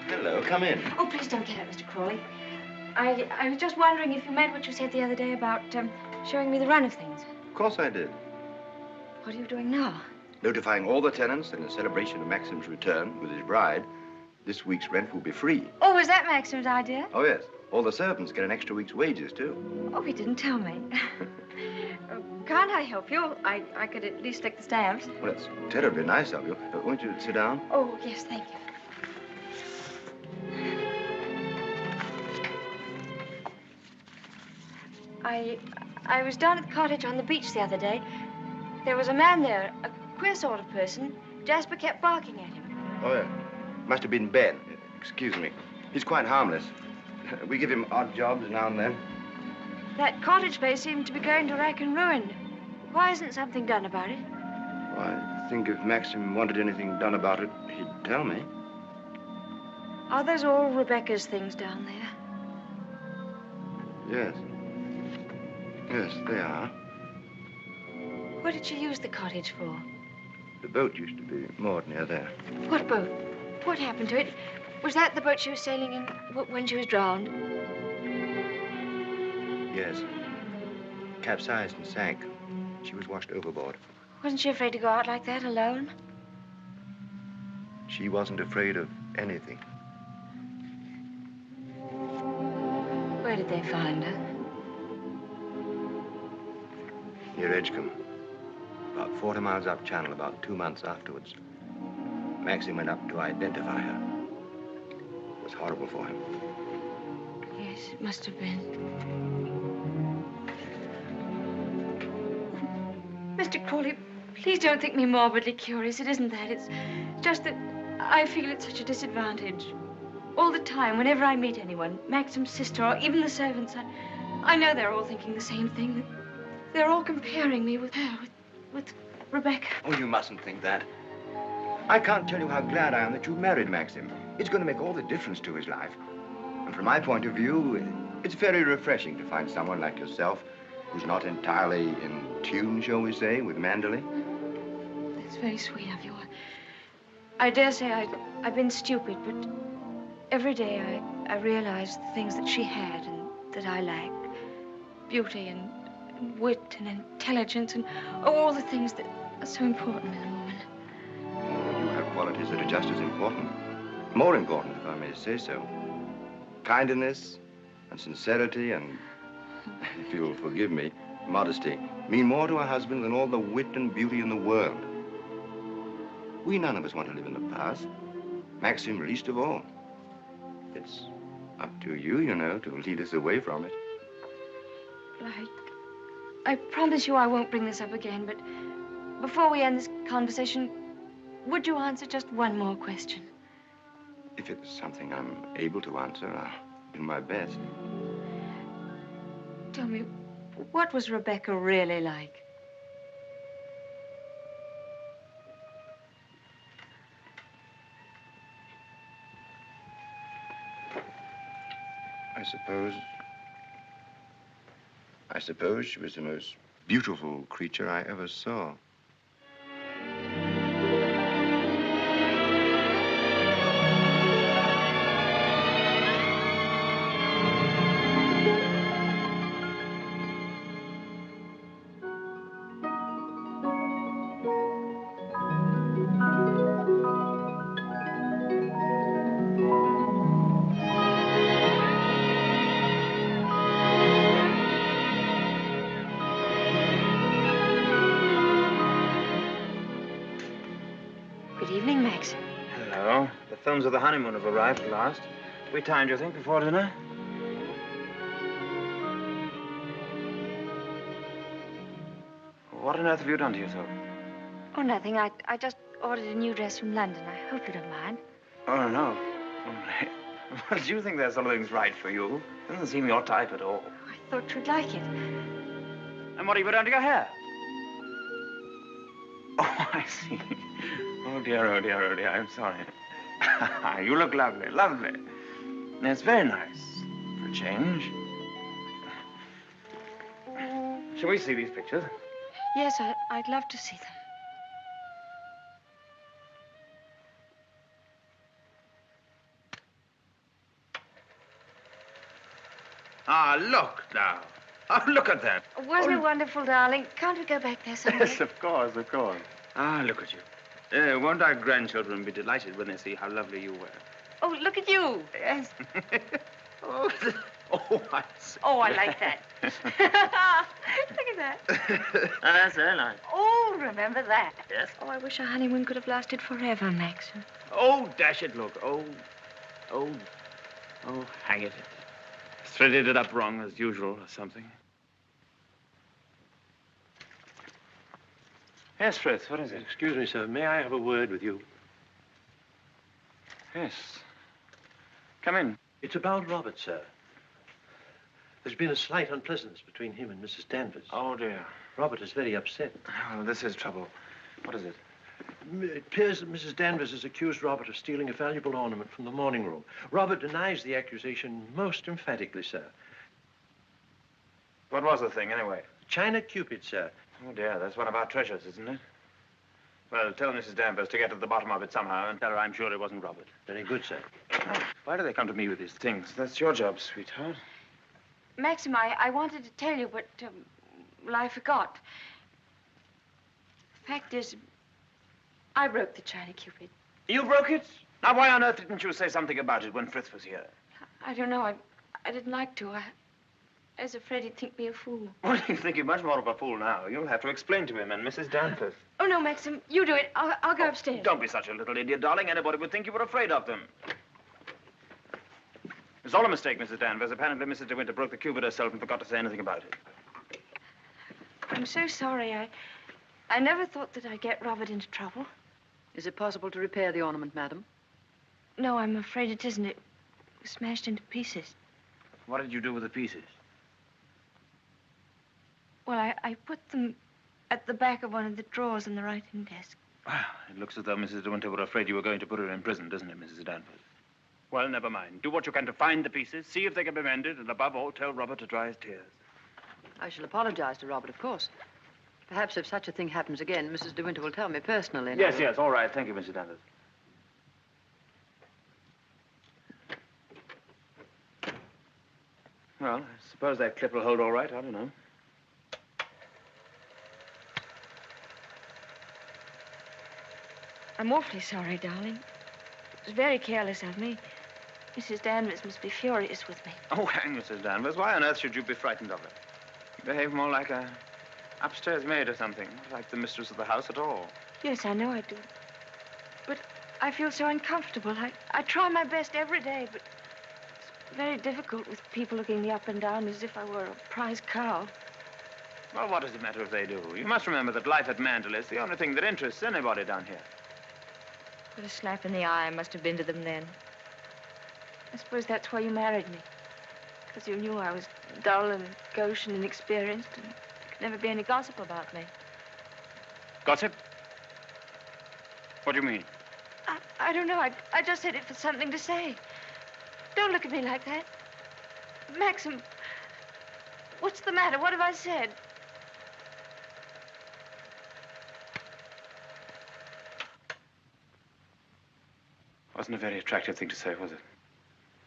Hello, come in. Oh, please don't get up, Mr. Crawley. I was just wondering if you meant what you said the other day about showing me the run of things. Of course I did. What are you doing now? Notifying all the tenants that in celebration of Maxim's return with his bride, this week's rent will be free. Oh, was that Maxim's idea? Oh, yes. All the servants get an extra week's wages, too. Oh, he didn't tell me. Can't I help you? I could at least lick the stamps. Well, that's terribly nice of you. Won't you sit down? Oh, yes, thank you. I was down at the cottage on the beach the other day. There was a man there, a queer sort of person. Jasper kept barking at him. Oh, yeah. Must have been Ben. Excuse me. He's quite harmless. We give him odd jobs now and then. That cottage place seemed to be going to rack and ruin. Why isn't something done about it? Well, I think if Maxim wanted anything done about it, he'd tell me. Are those all Rebecca's things down there? Yes. Yes, they are. What did she use the cottage for? The boat used to be moored near there. What boat? What happened to it? Was that the boat she was sailing in when she was drowned? Yes. Capsized and sank. She was washed overboard. Wasn't she afraid to go out like that alone? She wasn't afraid of anything. Where did they find her? Near Edgecombe. About 40 miles up channel, about 2 months afterwards. Maxim went up to identify her. It was horrible for him. Yes, it must have been. Mr. Crawley, please don't think me morbidly curious. It isn't that. It's just that I feel at such a disadvantage. All the time, whenever I meet anyone, Maxim's sister or even the servants, I know they're all thinking the same thing. They're all comparing me with her, with Rebecca. Oh, you mustn't think that. I can't tell you how glad I am that you married Maxim. It's going to make all the difference to his life. And from my point of view, it's very refreshing to find someone like yourself who's not entirely in tune, shall we say, with Mandalay. That's very sweet of you. I dare say I've been stupid, but every day I realize the things that she had and that I lacked. Beauty and wit and intelligence and all the things that are so important in a woman. Oh, you have qualities that are just as important. More important, if I may say so. Kindness and sincerity and, if you'll forgive me, modesty mean more to a husband than all the wit and beauty in the world. We none of us want to live in the past. Maxim least of all. It's up to you, you know, to lead us away from it. I promise you I won't bring this up again, but before we end this conversation, would you answer just one more question? If it's something I'm able to answer, I'll do my best. Tell me, what was Rebecca really like? I suppose she was the most beautiful creature I ever saw. Good evening, Max. Hello. The films of the honeymoon have arrived at last. We timed, you think, before dinner? What on earth have you done to yourself? Oh, nothing. I just ordered a new dress from London. I hope you don't mind. Oh, no. Well, do you think there's something's right for you? Doesn't seem your type at all. I thought you'd like it. And what have you done to your hair? Oh, I see. Oh, dear, oh, dear, oh, dear. I'm sorry. You look lovely, lovely. It's very nice for a change. Shall we see these pictures? Yes, I'd love to see them. Ah, look now. Oh, look at that. Wasn't it wonderful, darling? Can't we go back there someday? Yes, of course, of course. Ah, look at you. Won't our grandchildren be delighted when they see how lovely you were? Oh, look at you. Yes. Oh, I see. Oh, I like that. Look at that. That's very nice. Oh, remember that. Yes. Oh, I wish our honeymoon could have lasted forever, Max. Oh, dash it, look. Oh, hang it. Threaded it up wrong, as usual, or something. Yes, Frith, what is it? Excuse me, sir. May I have a word with you? Yes. Come in. It's about Robert, sir. There's been a slight unpleasantness between him and Mrs. Danvers. Oh, dear. Robert is very upset. Oh, this is trouble. What is it? It appears that Mrs. Danvers has accused Robert of stealing a valuable ornament from the morning room. Robert denies the accusation most emphatically, sir. What was the thing, anyway? China Cupid, sir. Oh, dear, that's one of our treasures, isn't it? Well, tell Mrs. Danvers to get to the bottom of it somehow and tell her I'm sure it wasn't Robert. Very good, sir. Oh, why do they come to me with these things? That's your job, sweetheart. Maxim, I wanted to tell you, but, well, I forgot. The fact is, I broke the China Cupid. You broke it? Now, why on earth didn't you say something about it when Frith was here? I don't know. I didn't like to. I was afraid he'd think me a fool. Well, you think you're much more of a fool now. You'll have to explain to him and Mrs. Danvers. Oh, no, Maxim, you do it. I'll go upstairs. Don't be such a little idiot, darling. Anybody would think you were afraid of them. It's all a mistake, Mrs. Danvers. Apparently, Mrs. De Winter broke the cupid herself and forgot to say anything about it. I'm so sorry. I never thought that I'd get Robert into trouble. Is it possible to repair the ornament, madam? No, I'm afraid it isn't. It was smashed into pieces. What did you do with the pieces? Well, I put them at the back of one of the drawers in the writing desk. Well, it looks as though Mrs. De Winter were afraid you were going to put her in prison, doesn't it, Mrs. Danvers? Well, never mind. Do what you can to find the pieces, see if they can be mended, and above all, tell Robert to dry his tears. I shall apologize to Robert, of course. Perhaps if such a thing happens again, Mrs. De Winter will tell me personally. Yes, yes, all right. Thank you, Mrs. Danvers. Well, I suppose that clip will hold all right. I don't know. I'm awfully sorry, darling. It was very careless of me. Mrs. Danvers must be furious with me. Oh, hang Mrs. Danvers. Why on earth should you be frightened of her? You behave more like a upstairs maid or something, not like the mistress of the house at all. Yes, I know I do. But I feel so uncomfortable. I try my best every day, but it's very difficult with people looking me up and down as if I were a prize cow. Well, what does it matter if they do? You must remember that life at Mandeville is the only thing that interests anybody down here. What a slap in the eye I must have been to them then. I suppose that's why you married me. Because you knew I was dull and gauche and inexperienced, and there could never be any gossip about me. Gossip? What do you mean? I don't know. I just said it for something to say. Don't look at me like that. Maxim, what's the matter? What have I said? Wasn't a very attractive thing to say, was it?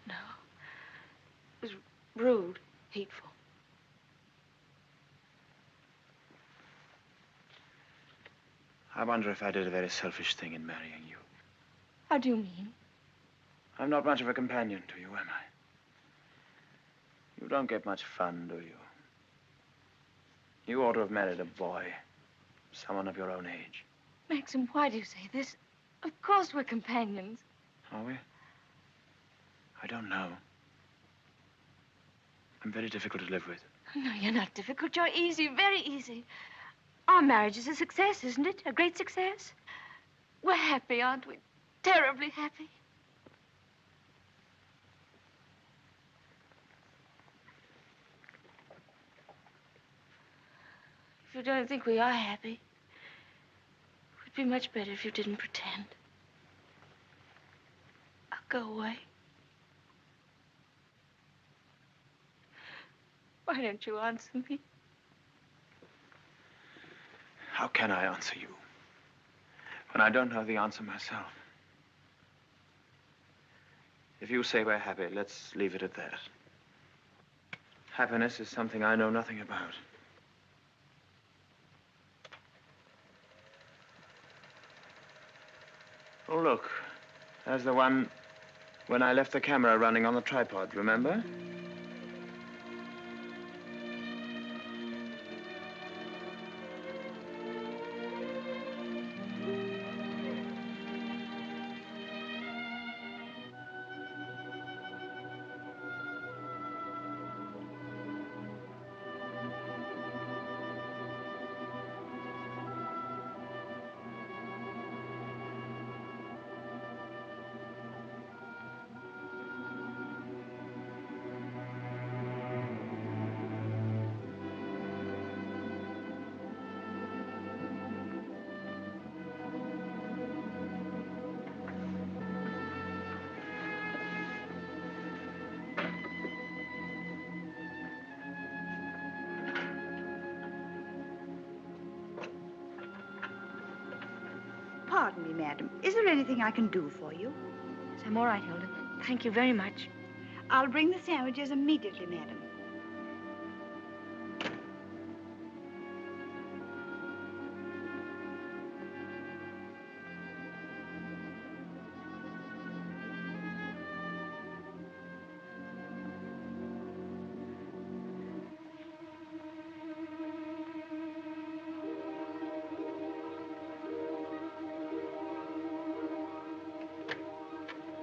No. It was rude, hateful. I wonder if I did a very selfish thing in marrying you. How do you mean? I'm not much of a companion to you, am I? You don't get much fun, do you? You ought to have married a boy. Someone of your own age. Maxim, why do you say this? Of course we're companions. Are we? I don't know. I'm very difficult to live with. No, you're not difficult. You're easy, very easy. Our marriage is a success, isn't it? A great success? We're happy, aren't we? Terribly happy. If you don't think we are happy, it would be much better if you didn't pretend. I'll go away. Why don't you answer me? How can I answer you when I don't know the answer myself? If you say we're happy, let's leave it at that. Happiness is something I know nothing about. Oh, look. There's the one when I left the camera running on the tripod, remember? Pardon me, madam. Is there anything I can do for you? Yes, I'm all right, Hilda. Thank you very much. I'll bring the sandwiches immediately, madam.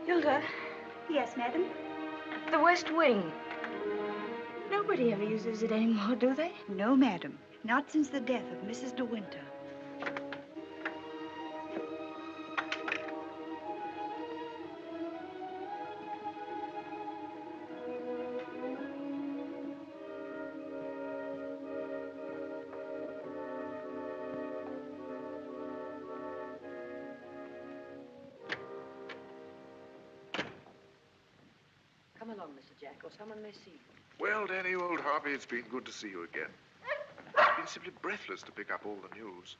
Hilda. Yes, madam? The West Wing. Nobody ever uses it anymore, do they? No, madam. Not since the death of Mrs. De Winter. Come along, Mr. Jack, or someone may see you. Well, Danny, old Harvey, it's been good to see you again. It's been simply breathless to pick up all the news.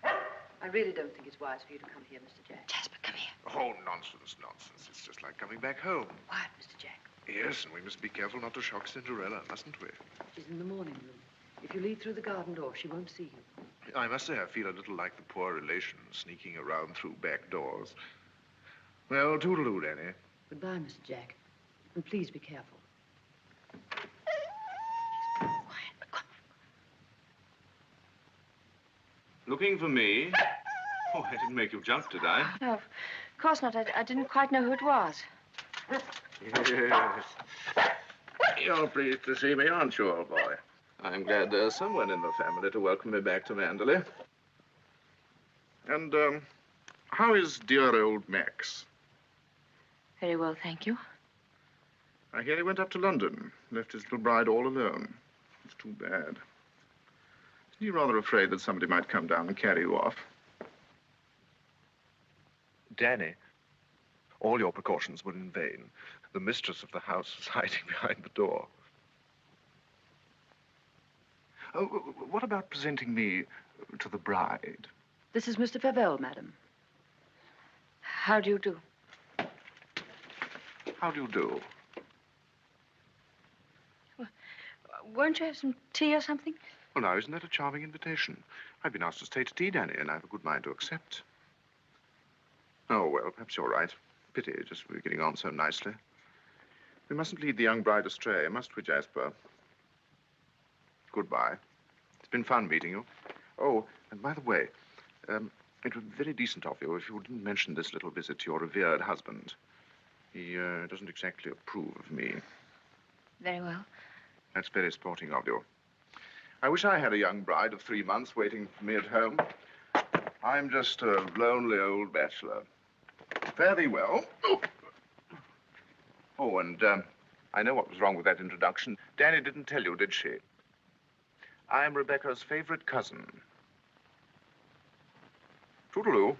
I really don't think it's wise for you to come here, Mr. Jack. Jasper, come here. Oh, nonsense, nonsense. It's just like coming back home. Quiet, Mr. Jack. Yes, and we must be careful not to shock Cinderella, mustn't we? She's in the morning room. If you leave through the garden door, she won't see you. I must say I feel a little like the poor relation sneaking around through back doors. Well, toodaloo, Danny. Goodbye, Mr. Jack. And please be careful. Looking for me? Oh, I didn't make you jump, did I? No, of course not. I didn't quite know who it was. Yes. You're pleased to see me, aren't you, old boy? I'm glad there's someone in the family to welcome me back to Manderley. And, how is dear old Max? Very well, thank you. I hear he went up to London, left his little bride all alone. It's too bad. Isn't he rather afraid that somebody might come down and carry you off? Danny, All your precautions were in vain. The mistress of the house was hiding behind the door. Oh, what about presenting me to the bride? This is Mr. Favell, madam. How do you do? How do you do? Well, won't you have some tea or something? Well, now, isn't that a charming invitation? I've been asked to stay to tea, Danny, and I have a good mind to accept. Oh, well, perhaps you're right. Pity, just we're getting on so nicely. We mustn't lead the young bride astray, must we, Jasper? Goodbye. It's been fun meeting you. Oh, and by the way, it would be very decent of you if you didn't mention this little visit to your revered husband. He doesn't exactly approve of me. Very well. That's very sporting of you. I wish I had a young bride of 3 months waiting for me at home. I'm just a lonely old bachelor. Fare thee well. Oh, and I know what was wrong with that introduction. Danny didn't tell you, did she? I'm Rebecca's favorite cousin. Toodaloo.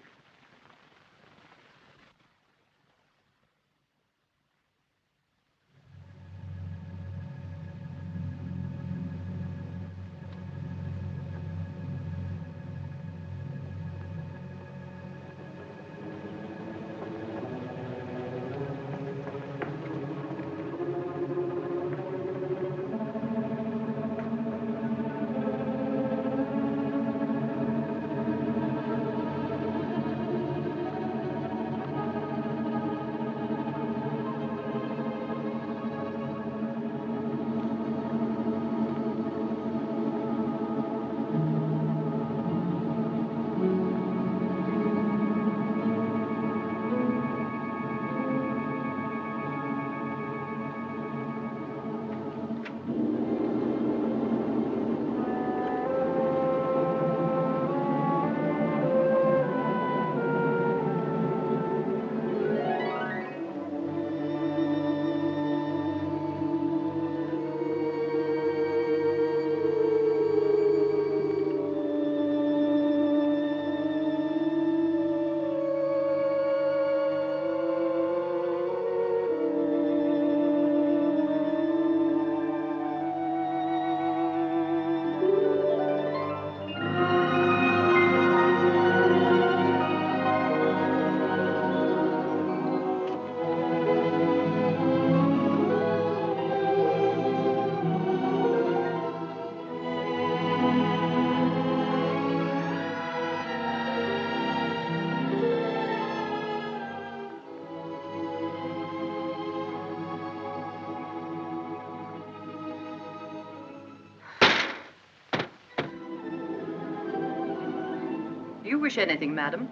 You wish anything, madam?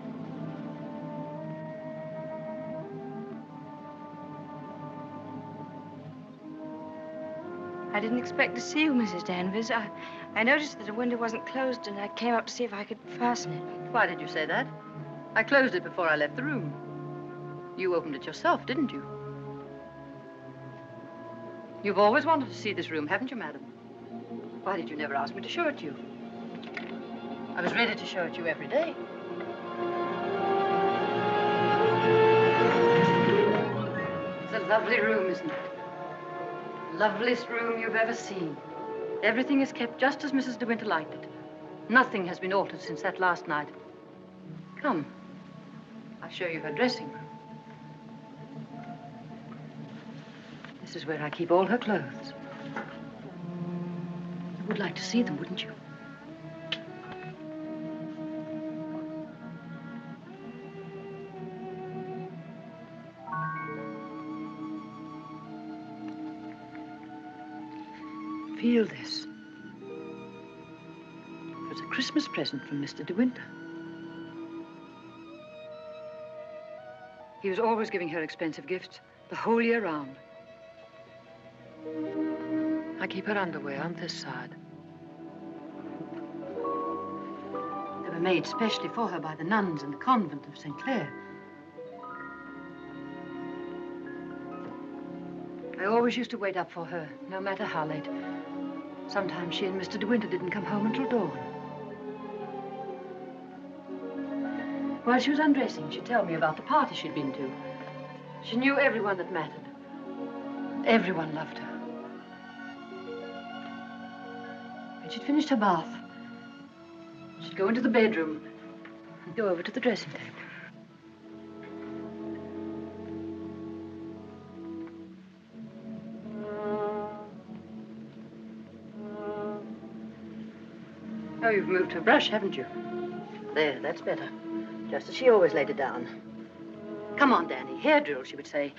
I didn't expect to see you, Mrs. Danvers. I noticed that the window wasn't closed, and I came up to see if I could fasten it. Why did you say that? I closed it before I left the room. You opened it yourself, didn't you? You've always wanted to see this room, haven't you, madam? Why did you never ask me to show it you? I was ready to show it you every day. It's a lovely room, isn't it? Loveliest room you've ever seen. Everything is kept just as Mrs. De Winter liked it. Nothing has been altered since that last night. Come, I'll show you her dressing room. This is where I keep all her clothes. You would like to see them, wouldn't you? Feel this. It was a Christmas present from Mr. De Winter. He was always giving her expensive gifts the whole year round. I keep her underwear on this side. They were made specially for her by the nuns in the convent of St. Clair. I always used to wait up for her, no matter how late. Sometimes she and Mr. De Winter didn't come home until dawn. While she was undressing, she'd tell me about the party she'd been to. She knew everyone that mattered. Everyone loved her. When she'd finished her bath, she'd go into the bedroom and go over to the dressing table. Oh, you've moved her brush, haven't you? There, that's better. Just as she always laid it down. Come on, Danny. Hair drill, she would say.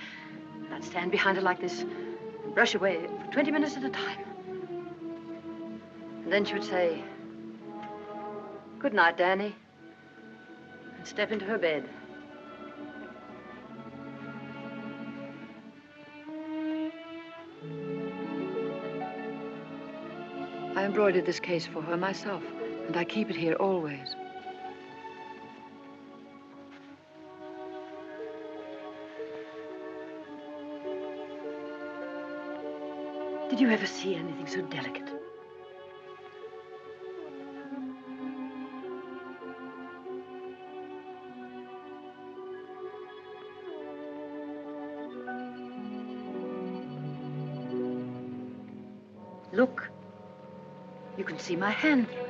And I'd stand behind her like this and brush away for 20 minutes at a time. And then she would say, "Good night, Danny," and step into her bed. I embroidered this case for her myself, and I keep it here always. Did you ever see anything so delicate? Look. You can see my hand through it.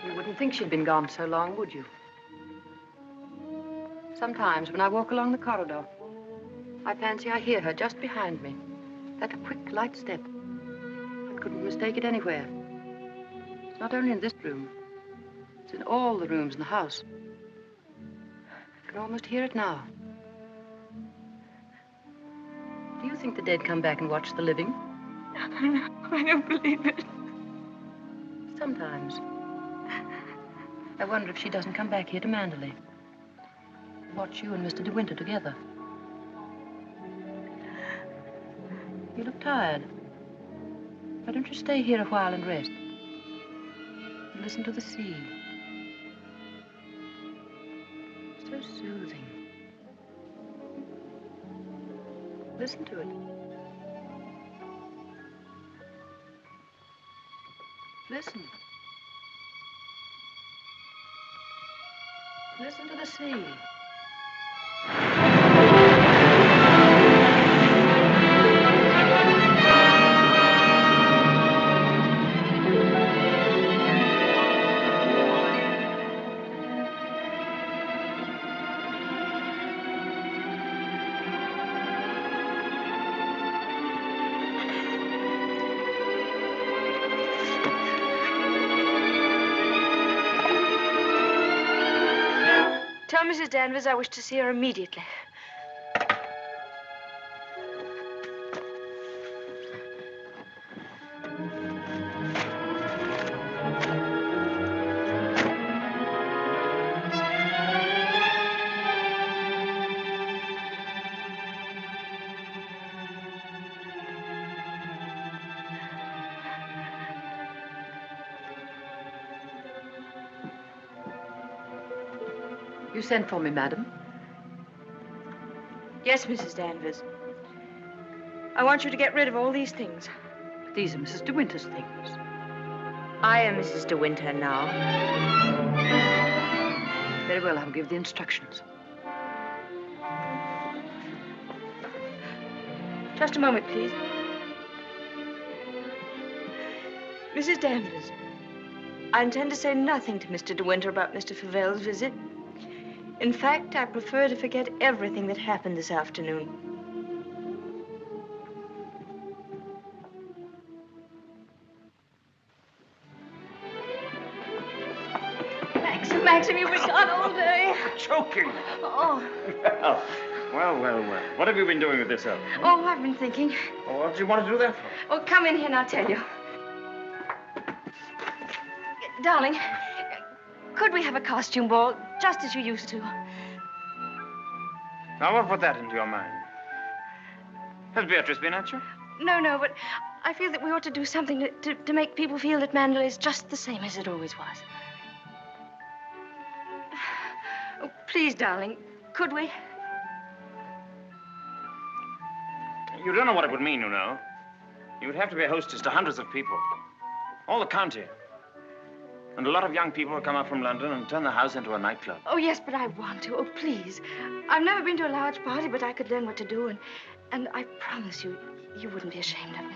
You wouldn't think she'd been gone so long, would you? Sometimes when I walk along the corridor, I fancy I hear her just behind me. That quick, light step. I couldn't mistake it anywhere. It's not only in this room. It's in all the rooms in the house. I can almost hear it now. Do you think the dead come back and watch the living? No, I don't believe it. Sometimes. I wonder if she doesn't come back here to Manderley. Watch you and Mr. De Winter together. You look tired. Why don't you stay here a while and rest? And listen to the sea. So soothing. Listen to it. Listen. Listen to the sea. Tell Mrs. Danvers I wish to see her immediately. You sent for me, madam? Yes, Mrs. Danvers. I want you to get rid of all these things. But these are Mrs. De Winter's things. I am Mrs. De Winter now. Very well, I'll give the instructions. Just a moment, please. Mrs. Danvers, I intend to say nothing to Mr. De Winter about Mr. Favel's visit. In fact, I prefer to forget everything that happened this afternoon. Maxim, you've been gone all day. Choking. Oh. Well. What have you been doing with yourself? Oh, I've been thinking. Oh, what did you want to do that for? Oh, come in here and I'll tell you. Darling, could we have a costume ball, just as you used to? Now, what put that into your mind? Has Beatrice been at you? No, but I feel that we ought to do something to make people feel that Mandalay is just the same as it always was. Oh, please, darling, could we? You don't know what it would mean, you know. You would have to be a hostess to hundreds of people. All the county. And a lot of young people will come up from London and turn the house into a nightclub. Oh, yes, but I want to. Oh, please. I've never been to a large party, but I could learn what to do, and I promise you, you wouldn't be ashamed of me.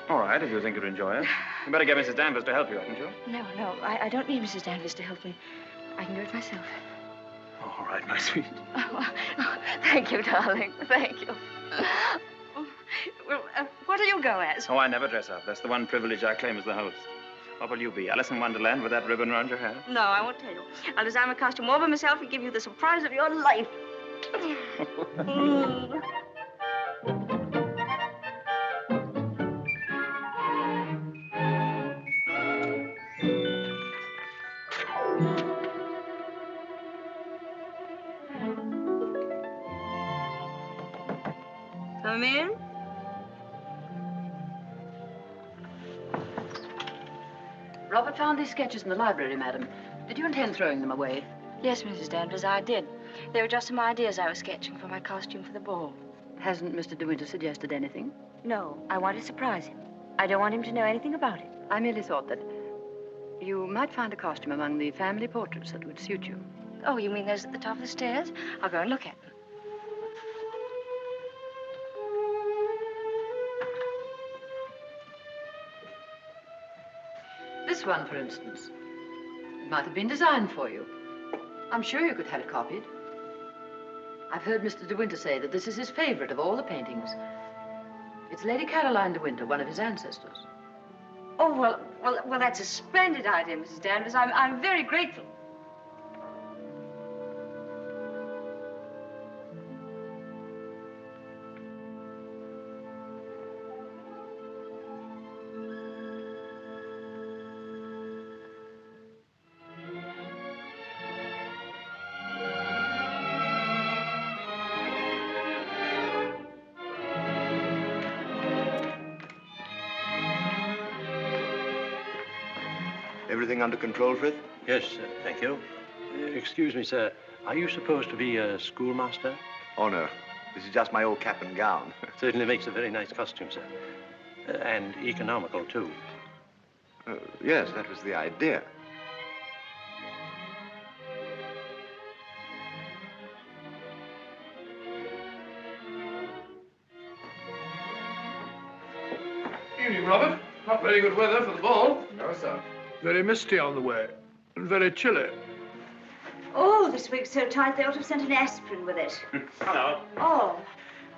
All right, if you think you'd enjoy it. You better get Mrs. Danvers to help you, hadn't you? No, I don't need Mrs. Danvers to help me. I can do it myself. Oh, all right, my sweet. Oh, thank you, darling. Thank you. Well, what'll you go as? Oh, I never dress up. That's the one privilege I claim as the host. What will you be, Alice in Wonderland with that ribbon around your hair? No, I won't tell you. I'll design a costume all by myself and give you the surprise of your life. Come in. Robert found these sketches in the library, madam. Did you intend throwing them away? Yes, Mrs. Danvers, I did. They were just some ideas I was sketching for my costume for the ball. Hasn't Mr. De Winter suggested anything? No, I want to surprise him. I don't want him to know anything about it. I merely thought that you might find a costume among the family portraits that would suit you. Oh, you mean those at the top of the stairs? I'll go and look at them. This one, for instance. It might have been designed for you. I'm sure you could have it copied. I've heard Mr. De Winter say that this is his favorite of all the paintings. It's Lady Caroline De Winter, one of his ancestors. Oh, well, that's a splendid idea, Mrs. Danvers. I'm very grateful. Everything under control, Frith? Yes, thank you. Excuse me, sir. Are you supposed to be a schoolmaster? Oh, no. This is just my old cap and gown. Certainly makes a very nice costume, sir. And economical, too. Yes, that was the idea. Evening, Robert. Not very good weather for the ball. No, sir. Very misty on the way, and very chilly. Oh, this wig's so tight they ought to have sent an aspirin with it. Hello. Oh.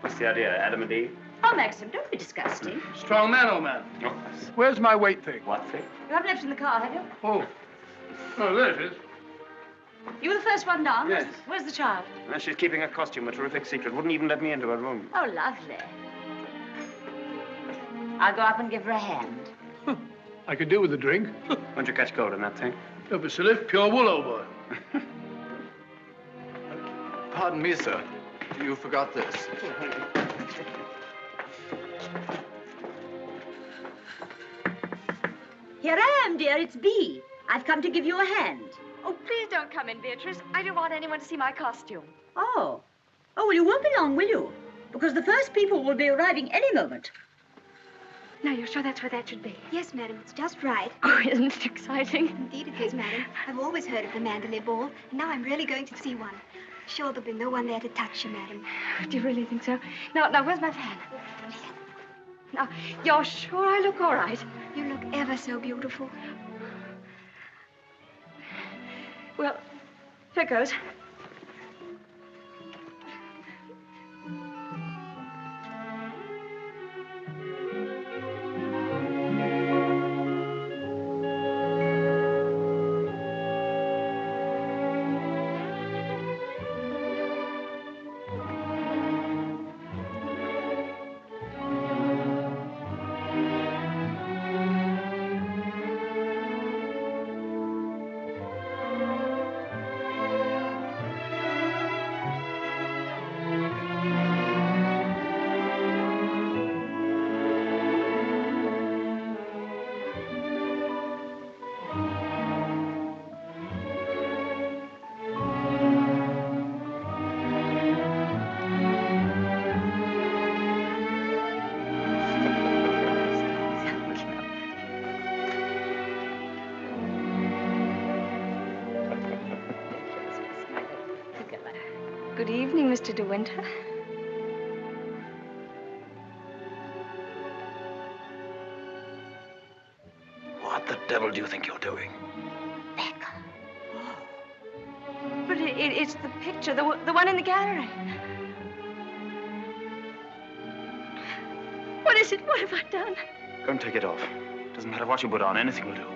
What's the idea, Adam and Eve? Oh, Maxim, don't be disgusting. Strong man, old man. Oh. Where's my weight thing? What thing? You haven't left it in the car, have you? Oh. Oh, there it is. You were the first one down? Yes. Where's the child? Well, she's keeping her costume a terrific secret. Wouldn't even let me into her room. Oh, lovely. I'll go up and give her a hand. I could do with a drink. Won't you catch cold in that thing? Don't be silly. Pure wool, old boy. Pardon me, sir. You forgot this. Here I am, dear. It's Bee. I've come to give you a hand. Oh, please don't come in, Beatrice. I don't want anyone to see my costume. Oh. Oh, well, you won't be long, will you? Because the first people will be arriving any moment. Now, you're sure that's where that should be? Yes, madam, it's just right. Oh, isn't it exciting? Indeed it is, madam. I've always heard of the Mandalay Ball, and now I'm really going to see one. Sure, there'll be no one there to touch you, madam. Do you really think so? Now, where's my fan? Now, you're sure I look all right? You look ever so beautiful. Well, here goes. Good evening, Mr. De Winter. What the devil do you think you're doing? But it's the picture, the one in the gallery. What is it? What have I done? Go and take it off. Doesn't matter what you put on, anything will do.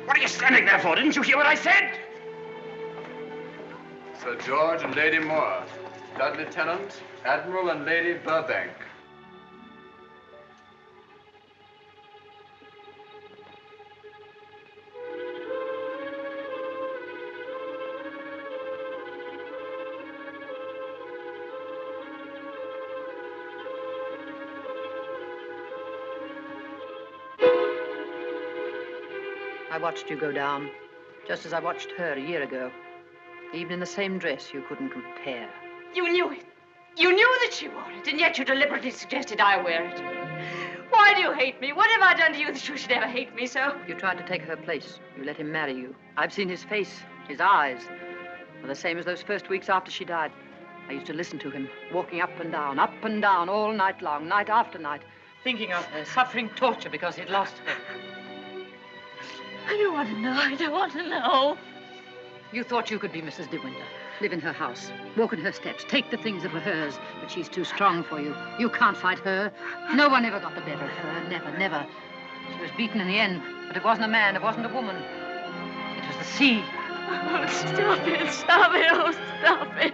What are you standing there for? Didn't you hear what I said? Sir George and Lady Moore. Dudley Tennant, Admiral and Lady Burbank. I watched you go down, just as I watched her a year ago. Even in the same dress, you couldn't compare. You knew it. You knew that she wore it, and yet you deliberately suggested I wear it. Why do you hate me? What have I done to you that you should ever hate me so? You tried to take her place. You let him marry you. I've seen his face, his eyes. They're the same as those first weeks after she died. I used to listen to him, walking up and down, all night long, night after night, thinking of her, suffering torture because he'd lost her. I don't want to know. I don't want to know. You thought you could be Mrs. De Winter, live in her house, walk in her steps, take the things that were hers, but she's too strong for you. You can't fight her. No one ever got the better of her. Never, never. She was beaten in the end, but it wasn't a man, it wasn't a woman. It was the sea. Oh, stop it, stop it, oh, stop it.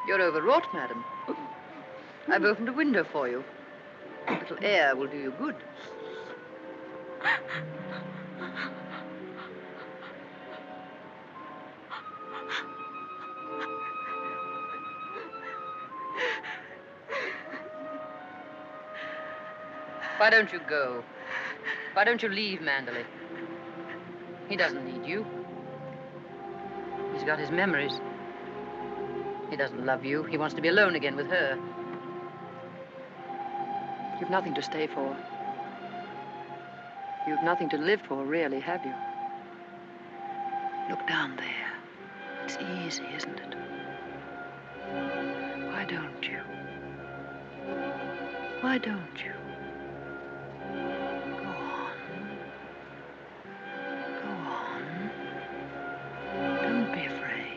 You're overwrought, madam. I've opened a window for you. A little air will do you good. Why don't you go? Why don't you leave Manderley? He doesn't need you. He's got his memories. He doesn't love you. He wants to be alone again with her. You've nothing to stay for. You've nothing to live for, really, have you? Look down there. It's easy, isn't it? Why don't you? Why don't you? Go on. Go on. Don't be afraid.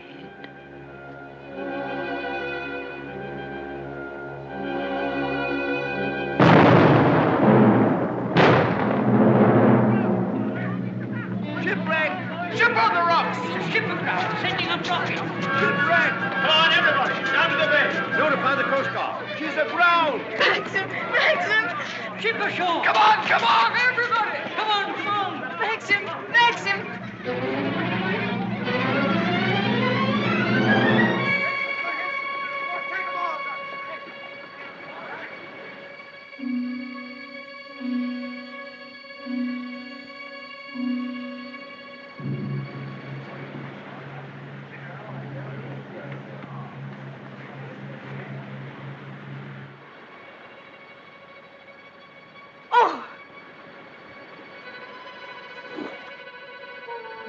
Ship on the rocks! Ship aground, sending up rocket. Shipwreck! Come on, everybody, down to the bay. Notify the Coast Guard. She's aground! Maxim! Maxim! Ship ashore! Come on, everybody! Come on! Maxim! Maxim!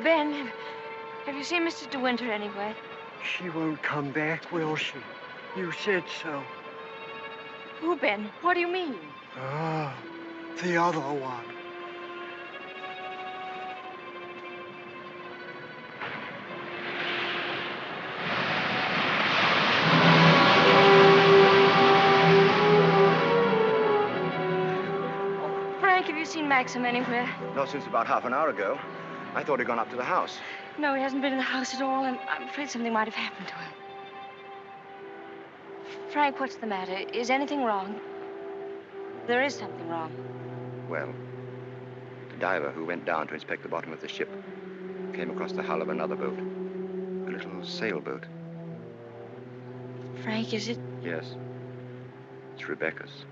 Ben, have you seen Mr. De Winter anywhere? She won't come back, will she? You said so. Who, Ben? What do you mean? Ah, the other one. Frank, have you seen Maxim anywhere? Not since about half an hour ago. I thought he'd gone up to the house. No, he hasn't been in the house at all, and I'm afraid something might have happened to him. Frank, what's the matter? Is anything wrong? There is something wrong. Well, the diver who went down to inspect the bottom of the ship came across the hull of another boat. A little sailboat. Frank, is it? Yes. It's Rebecca's.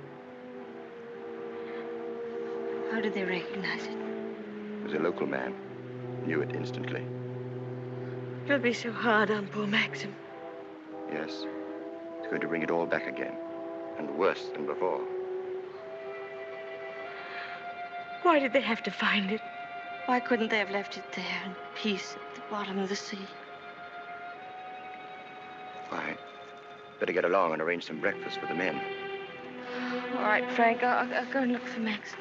How did they recognize it? was a local man. Knew it instantly. It'll be so hard on poor Maxim. Yes. It's going to bring it all back again. And worse than before. Why did they have to find it? Why couldn't they have left it there in peace at the bottom of the sea? Fine. Better get along and arrange some breakfast for the men. All right, Frank, I'll go and look for Max.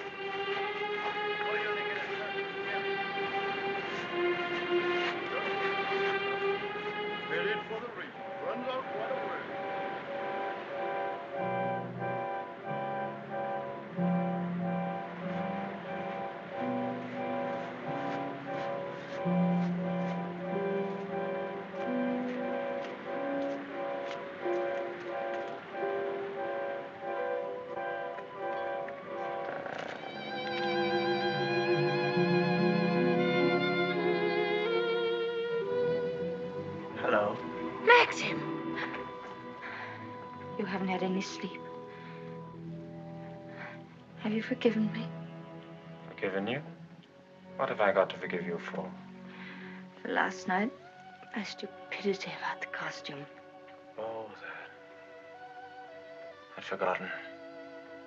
Hello. Maxim! You haven't had any sleep. Have you forgiven me? Forgiven you? What have I got to forgive you for? For last night, my stupidity about the costume. Oh, that. I'd forgotten.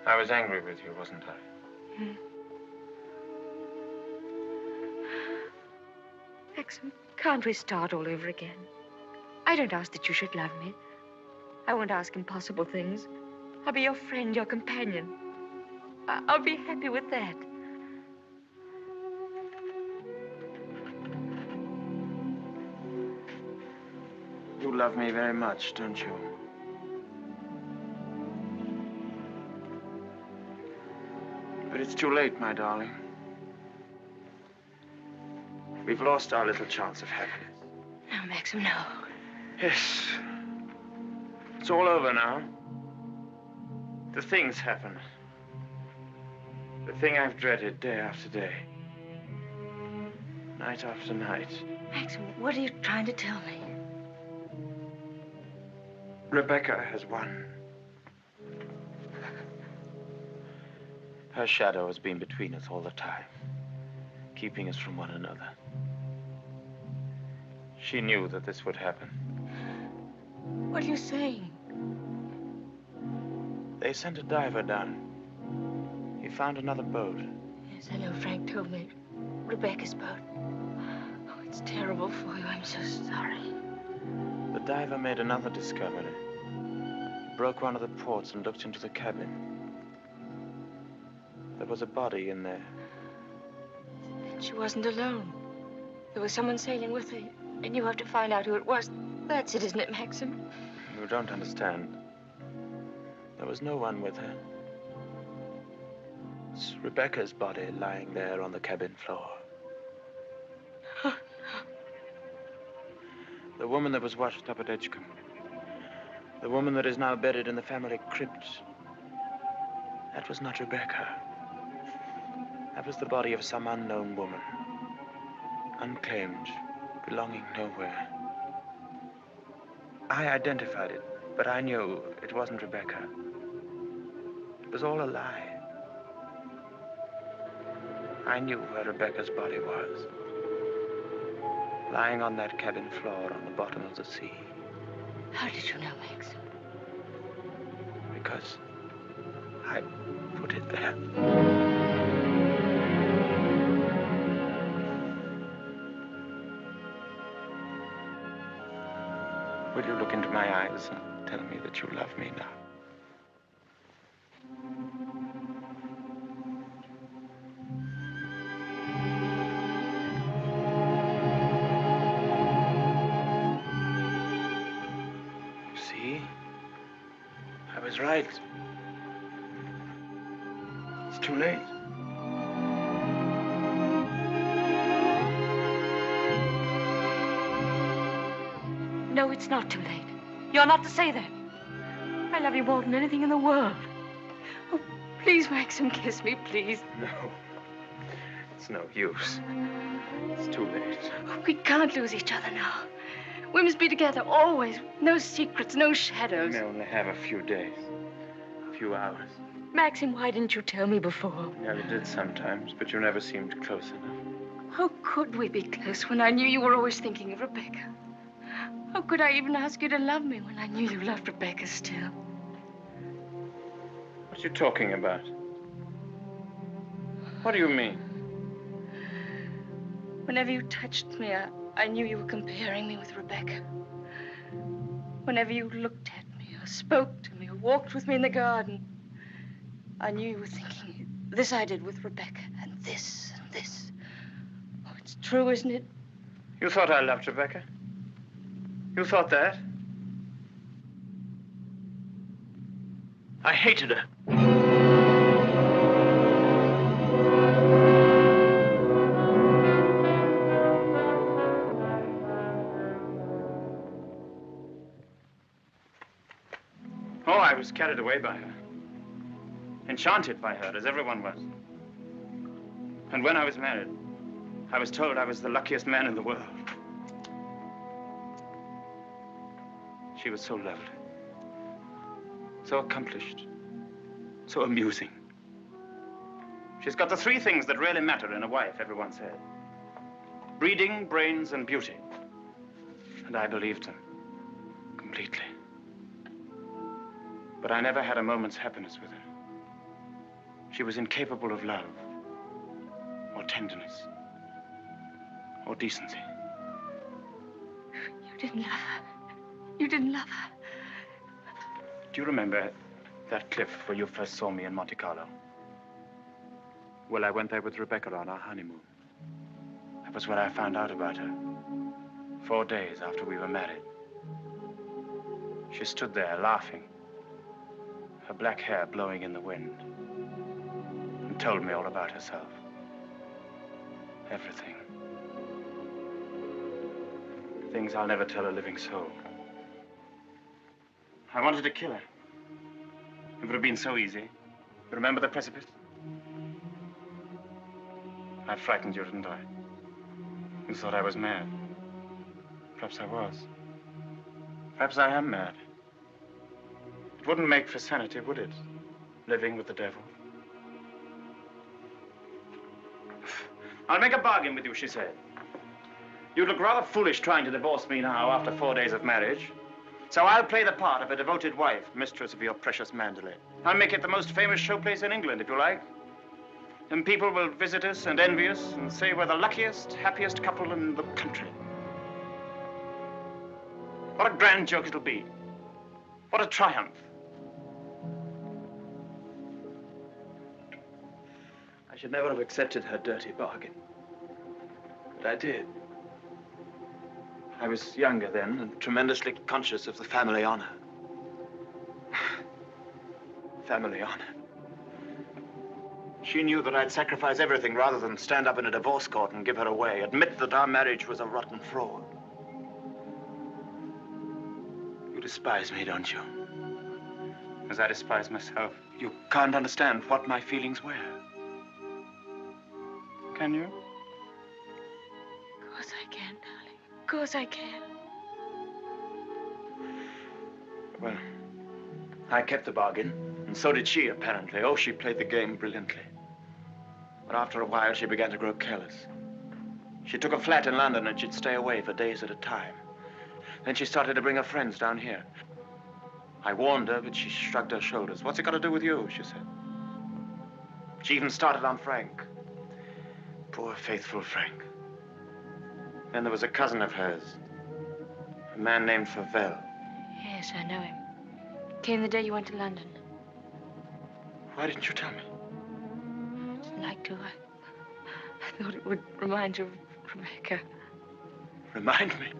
I was angry with you, wasn't I? Hmm. Maxim, can't we start all over again? I don't ask that you should love me. I won't ask impossible things. I'll be your friend, your companion. I'll be happy with that. You love me very much, don't you? But it's too late, my darling. We've lost our little chance of happiness. No, Maxim, no. Yes. It's all over now. The thing's happened. The thing I've dreaded day after day. Night after night. Maxim, what are you trying to tell me? Rebecca has won. Her shadow has been between us all the time, keeping us from one another. She knew that this would happen. What are you saying? They sent a diver down. He found another boat. Yes, I know. Frank told me. Rebecca's boat. Oh, it's terrible for you. I'm so sorry. The diver made another discovery. He broke one of the ports and looked into the cabin. There was a body in there. Then she wasn't alone. There was someone sailing with her, and you have to find out who it was. That's it, isn't it, Maxim? You don't understand. There was no one with her. It's Rebecca's body lying there on the cabin floor. The woman that was washed up at Edgecombe. The woman that is now buried in the family crypt. That was not Rebecca. That was the body of some unknown woman. Unclaimed, belonging nowhere. I identified it, but I knew it wasn't Rebecca. It was all a lie. I knew where Rebecca's body was. Lying on that cabin floor on the bottom of the sea. How did you know, Max? Because I put it there. Will you look into my eyes and tell me that you love me now? See? I was right. It's too late. No, it's not too late. You're not to say that. I love you more than anything in the world. Oh, please, Maxim, kiss me, please. No. It's no use. It's too late. Oh, we can't lose each other now. We must be together always. No secrets, no shadows. We may only have a few days. A few hours. Maxim, why didn't you tell me before? Yeah, you did sometimes, but you never seemed close enough. How could we be close when I knew you were always thinking of Rebecca? How could I even ask you to love me when I knew you loved Rebecca still? What are you talking about? What do you mean? Whenever you touched me, I knew you were comparing me with Rebecca. Whenever you looked at me or spoke to me or walked with me in the garden, I knew you were thinking, this I did with Rebecca, and this, and this. Oh, it's true, isn't it? You thought I loved Rebecca? You thought that? I hated her. Oh, I was carried away by her. Enchanted by her, as everyone was. And when I was married, I was told I was the luckiest man in the world. She was so lovely, so accomplished, so amusing. She's got the three things that really matter in a wife, everyone said. Breeding, brains, and beauty. And I believed them completely. But I never had a moment's happiness with her. She was incapable of love, or tenderness, or decency. You didn't love her. You didn't love her. Do you remember that cliff where you first saw me in Monte Carlo? Well, I went there with Rebecca on our honeymoon. That was when I found out about her. 4 days after we were married. She stood there laughing, her black hair blowing in the wind, and told me all about herself. Everything. Things I'll never tell a living soul. I wanted to kill her. It would have been so easy. You remember the precipice? I frightened you, didn't I? You thought I was mad. Perhaps I was. Perhaps I am mad. It wouldn't make for sanity, would it? Living with the devil. I'll make a bargain with you, she said. You'd look rather foolish trying to divorce me now after 4 days of marriage. So I'll play the part of a devoted wife, mistress of your precious Mandalay. I'll make it the most famous showplace in England, if you like. And people will visit us and envy us and say we're the luckiest, happiest couple in the country. What a grand joke it'll be. What a triumph. I should never have accepted her dirty bargain. But I did. I was younger then and tremendously conscious of the family honor. Family honor. She knew that I'd sacrifice everything rather than stand up in a divorce court and give her away, admit that our marriage was a rotten fraud. You despise me, don't you? As I despise myself. You can't understand what my feelings were. Can you? Of course I can, darling. Of course I can. Well, I kept the bargain, and so did she, apparently. Oh, she played the game brilliantly. But after a while, she began to grow careless. She took a flat in London, and she'd stay away for days at a time. Then she started to bring her friends down here. I warned her, but she shrugged her shoulders. What's it got to do with you, she said. She even started on Frank. Poor, faithful Frank. Then there was a cousin of hers, a man named Favell. Yes, I know him. Came the day you went to London. Why didn't you tell me? I didn't like to. I thought it would remind you of Rebecca. Remind me?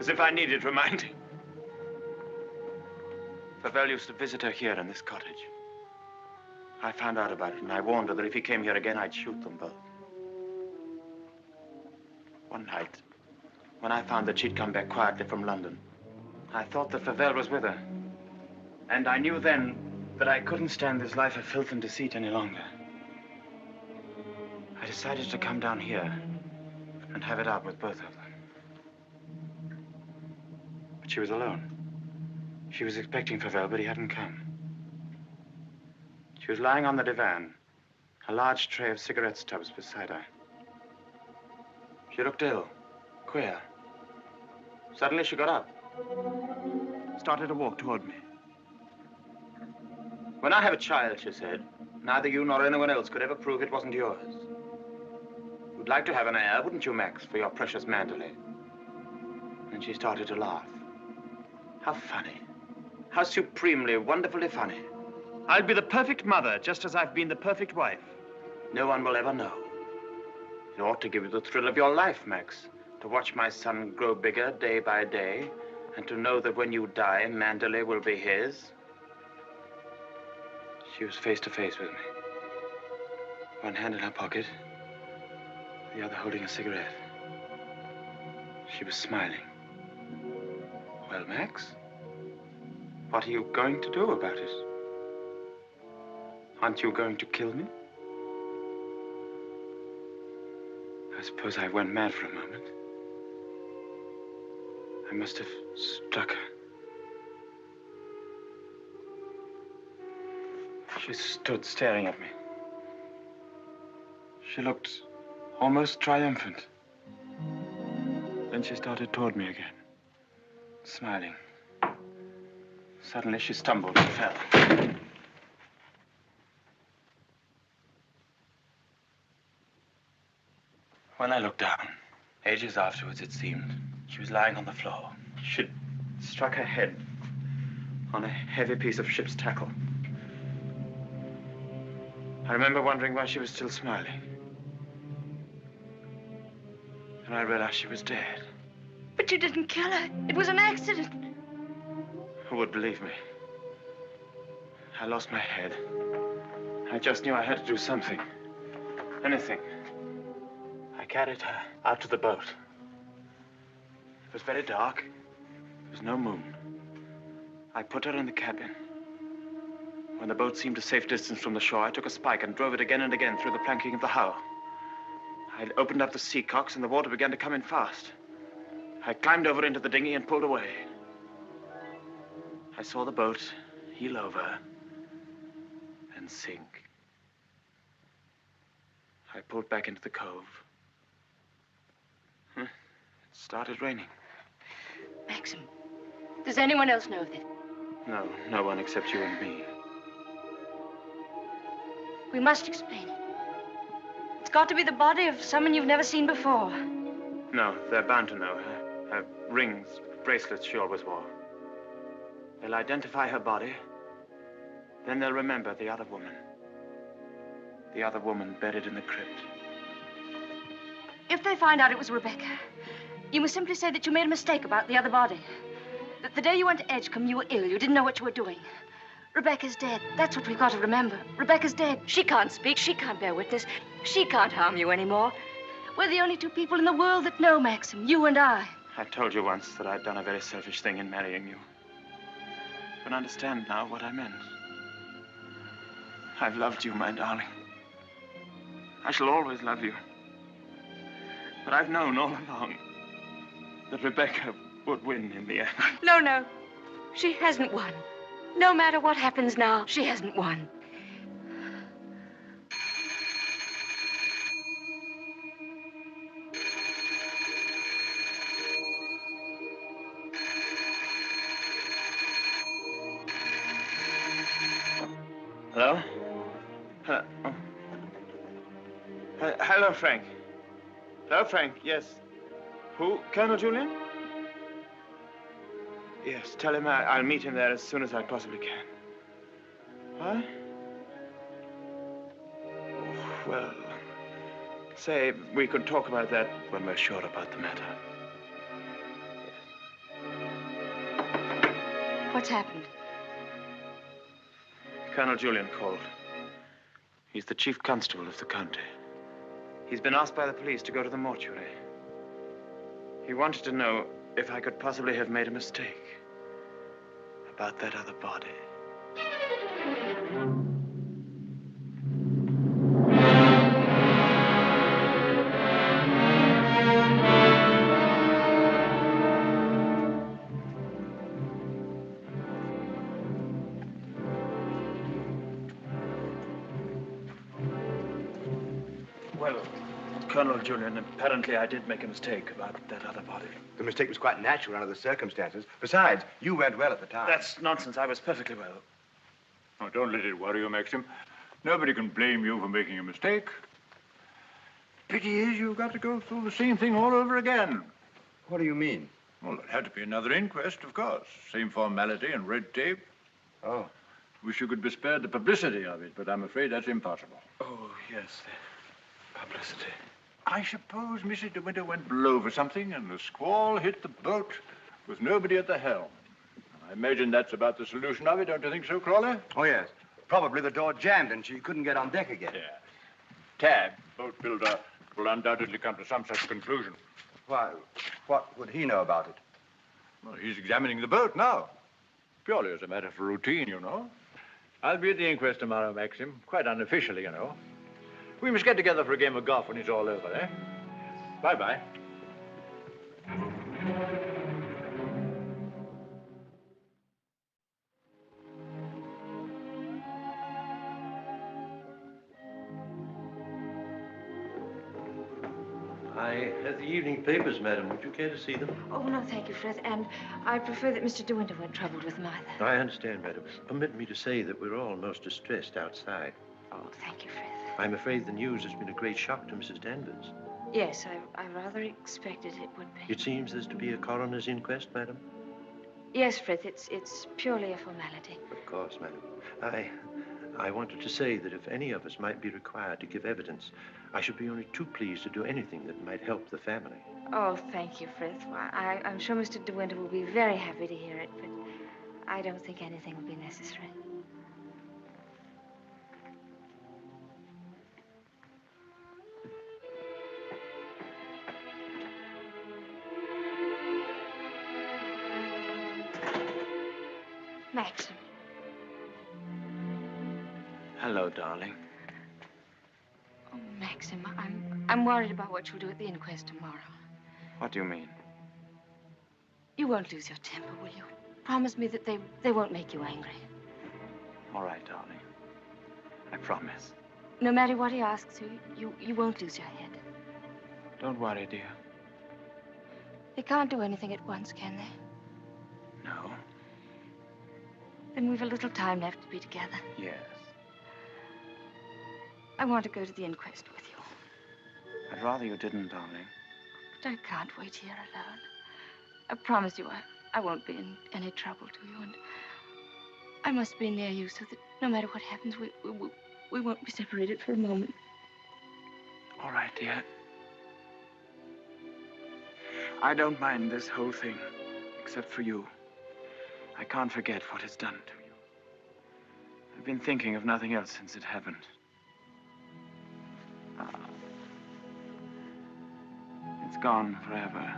As if I needed reminding. Favell used to visit her here in this cottage. I found out about it, and I warned her that if he came here again, I'd shoot them both. One night, when I found that she'd come back quietly from London, I thought that Favell was with her. And I knew then that I couldn't stand this life of filth and deceit any longer. I decided to come down here and have it out with both of them. But she was alone. She was expecting Favell, but he hadn't come. She was lying on the divan, A large tray of cigarette stubs beside her. She looked ill, queer. Suddenly she got up, started to walk toward me. When I have a child, she said, neither you nor anyone else could ever prove it wasn't yours. You'd like to have an heir, wouldn't you, Max, for your precious Manderley? And she started to laugh. How funny. How supremely, wonderfully funny. I'll be the perfect mother, just as I've been the perfect wife. No one will ever know. It ought to give you the thrill of your life, Max, to watch my son grow bigger day by day, and to know that when you die, Manderley will be his. She was face to face with me. One hand in her pocket, the other holding a cigarette. She was smiling. Well, Max, what are you going to do about it? Aren't you going to kill me? I suppose I went mad for a moment. I must have struck her. She stood staring at me. She looked almost triumphant. Then she started toward me again, smiling. Suddenly she stumbled and fell. When I looked down, ages afterwards it seemed, she was lying on the floor. She'd struck her head on a heavy piece of ship's tackle. I remember wondering why she was still smiling. And I realized she was dead. But you didn't kill her. It was an accident. Who would believe me? I lost my head. I just knew I had to do something. Anything. I carried her out to the boat. It was very dark. There was no moon. I put her in the cabin. When the boat seemed a safe distance from the shore, I took a spike and drove it again and again through the planking of the hull. I opened up the sea cocks and the water began to come in fast. I climbed over into the dinghy and pulled away. I saw the boat heel over and sink. I pulled back into the cove. It started raining. Maxim, does anyone else know of this? No, no one except you and me. We must explain it. It's got to be the body of someone you've never seen before. No, they're bound to know. Her rings, bracelets she always wore. They'll identify her body. Then they'll remember the other woman. The other woman buried in the crypt. If they find out it was Rebecca, you must simply say that you made a mistake about the other body. That the day you went to Edgecombe, you were ill. You didn't know what you were doing. Rebecca's dead. That's what we've got to remember. Rebecca's dead. She can't speak. She can't bear witness. She can't harm you anymore. We're the only two people in the world that know, Maxim. You and I. I told you once that I'd done a very selfish thing in marrying you. You can understand now what I meant. I've loved you, my darling. I shall always love you. But I've known all along that Rebecca would win in the end. No, no. She hasn't won. No matter what happens now, she hasn't won. Hello? Hello? Oh. Hello, Frank. Hello, Frank. Yes. Who? Colonel Julian? Yes, tell him I'll meet him there as soon as I possibly can. What? Well, say we could talk about that when we're sure about the matter. What's happened? Colonel Julian called. He's the chief constable of the county. He's been asked by the police to go to the mortuary. He wanted to know if I could possibly have made a mistake about that other body. Well, Colonel Julian, apparently I did make a mistake about that other body. The mistake was quite natural under the circumstances. Besides, you went well at the time. That's nonsense. I was perfectly well. Oh, don't let it worry you, Maxim. Nobody can blame you for making a mistake. Pity is you've got to go through the same thing all over again. What do you mean? Well, there'll have to be another inquest, of course. Same formality and red tape. Oh. Wish you could be spared the publicity of it, but I'm afraid that's impossible. Oh, yes, the publicity. I suppose Mrs. De Winter went below for something, and the squall hit the boat with nobody at the helm. I imagine that's about the solution of it, don't you think so, Crawley? Oh, yes. Probably the door jammed and she couldn't get on deck again. Yeah. Tab, boat builder, will undoubtedly come to some such conclusion. Why, what would he know about it? Well, he's examining the boat now. Purely as a matter for routine, you know. I'll be at the inquest tomorrow, Maxim. Quite unofficially, you know. We must get together for a game of golf when it's all over, eh? Bye-bye. I have the evening papers, madam. Would you care to see them? Oh, no, thank you, Frith. And I prefer that Mr. De Winter weren't troubled with them either. I understand, madam. Permit me to say that we're all most distressed outside. Oh, thank you, Frith. I'm afraid the news has been a great shock to Mrs. Danvers. Yes, I rather expected it would be. It seems there's to be a coroner's inquest, madam. Yes, Frith, it's purely a formality. Of course, madam. I wanted to say that if any of us might be required to give evidence, I should be only too pleased to do anything that might help the family. Oh, thank you, Frith. Well, I'm sure Mr. De Winter will be very happy to hear it, but I don't think anything will be necessary. Maxim. Hello, darling. Oh, Maxim, I'm worried about what you'll do at the inquest tomorrow. What do you mean? You won't lose your temper, will you? Promise me that they won't make you angry. All right, darling. I promise. No matter what he asks you won't lose your head. Don't worry, dear. They can't do anything at once, can they? No. Then we've a little time left to be together. Yes. I want to go to the inquest with you. I'd rather you didn't, darling. But I can't wait here alone. I promise you I won't be in any trouble to you, and I must be near you so that no matter what happens, we won't be separated for a moment. All right, dear. I don't mind this whole thing, except for you. I can't forget what it's done to you. I've been thinking of nothing else since it happened. It's gone forever.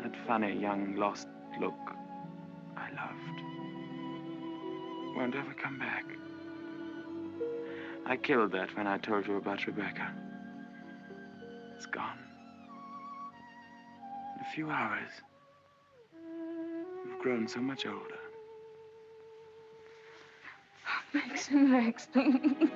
That funny, young, lost look I loved won't ever come back. I killed that when I told you about Rebecca. It's gone. In a few hours, you've grown so much older. Maxim.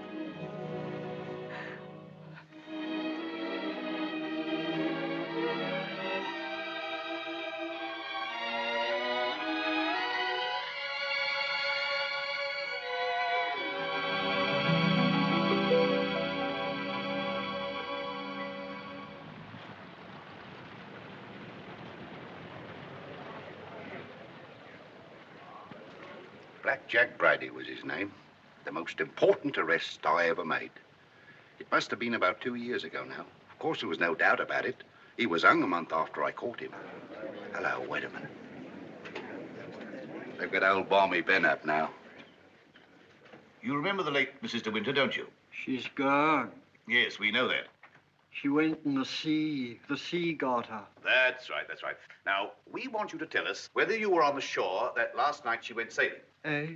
Black Jack Bridie was his name. The most important arrest I ever made. It must have been about 2 years ago now. Of course, there was no doubt about it. He was hung a month after I caught him. Hello, wait a minute. They've got old Balmy Ben up now. You remember the late Mrs. De Winter, don't you? She's gone. Yes, we know that. She went in the sea. The sea got her. That's right, that's right. Now, we want you to tell us whether you were on the shore that last night she went sailing. Eh?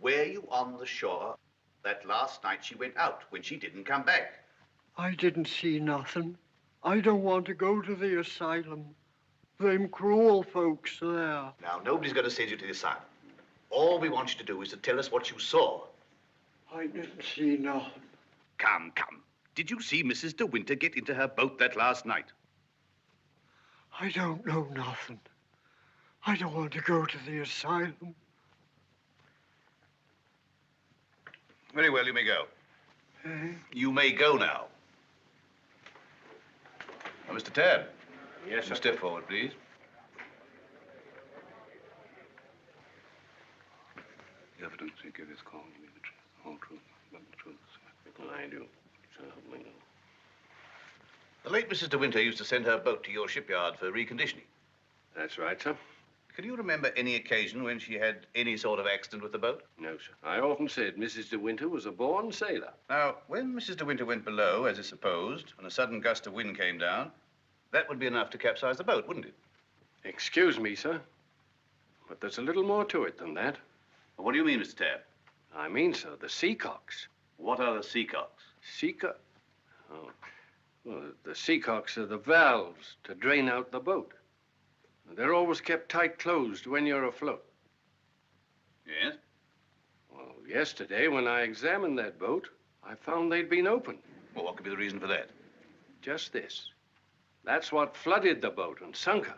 Were you on the shore that last night she went out when she didn't come back? I didn't see nothing. I don't want to go to the asylum. Them cruel folks there. Now, nobody's going to send you to the asylum. All we want you to do is to tell us what you saw. I didn't see nothing. Come, come. Did you see Mrs. De Winter get into her boat that last night? I don't know nothing. I don't want to go to the asylum. Very well, you may go. You may go now. Now, Mr. Tabb. Yes, sir. Step forward, please. The evidence you give is called to be the truth, whole truth, but the truth. I do. So help me God. The late Mrs. De Winter used to send her boat to your shipyard for reconditioning. That's right, sir. Can you remember any occasion when she had any sort of accident with the boat? No, sir. I often said Mrs. De Winter was a born sailor. Now, when Mrs. De Winter went below, as is supposed, and a sudden gust of wind came down, that would be enough to capsize the boat, wouldn't it? Excuse me, sir, but there's a little more to it than that. Well, what do you mean, Mr. Tabb? I mean, sir, the seacocks. What are the seacocks? Oh, well, the seacocks are the valves to drain out the boat. They're always kept tight closed when you're afloat. Yes? Well, yesterday, when I examined that boat, I found they'd been opened. Well, what could be the reason for that? Just this. That's what flooded the boat and sunk her.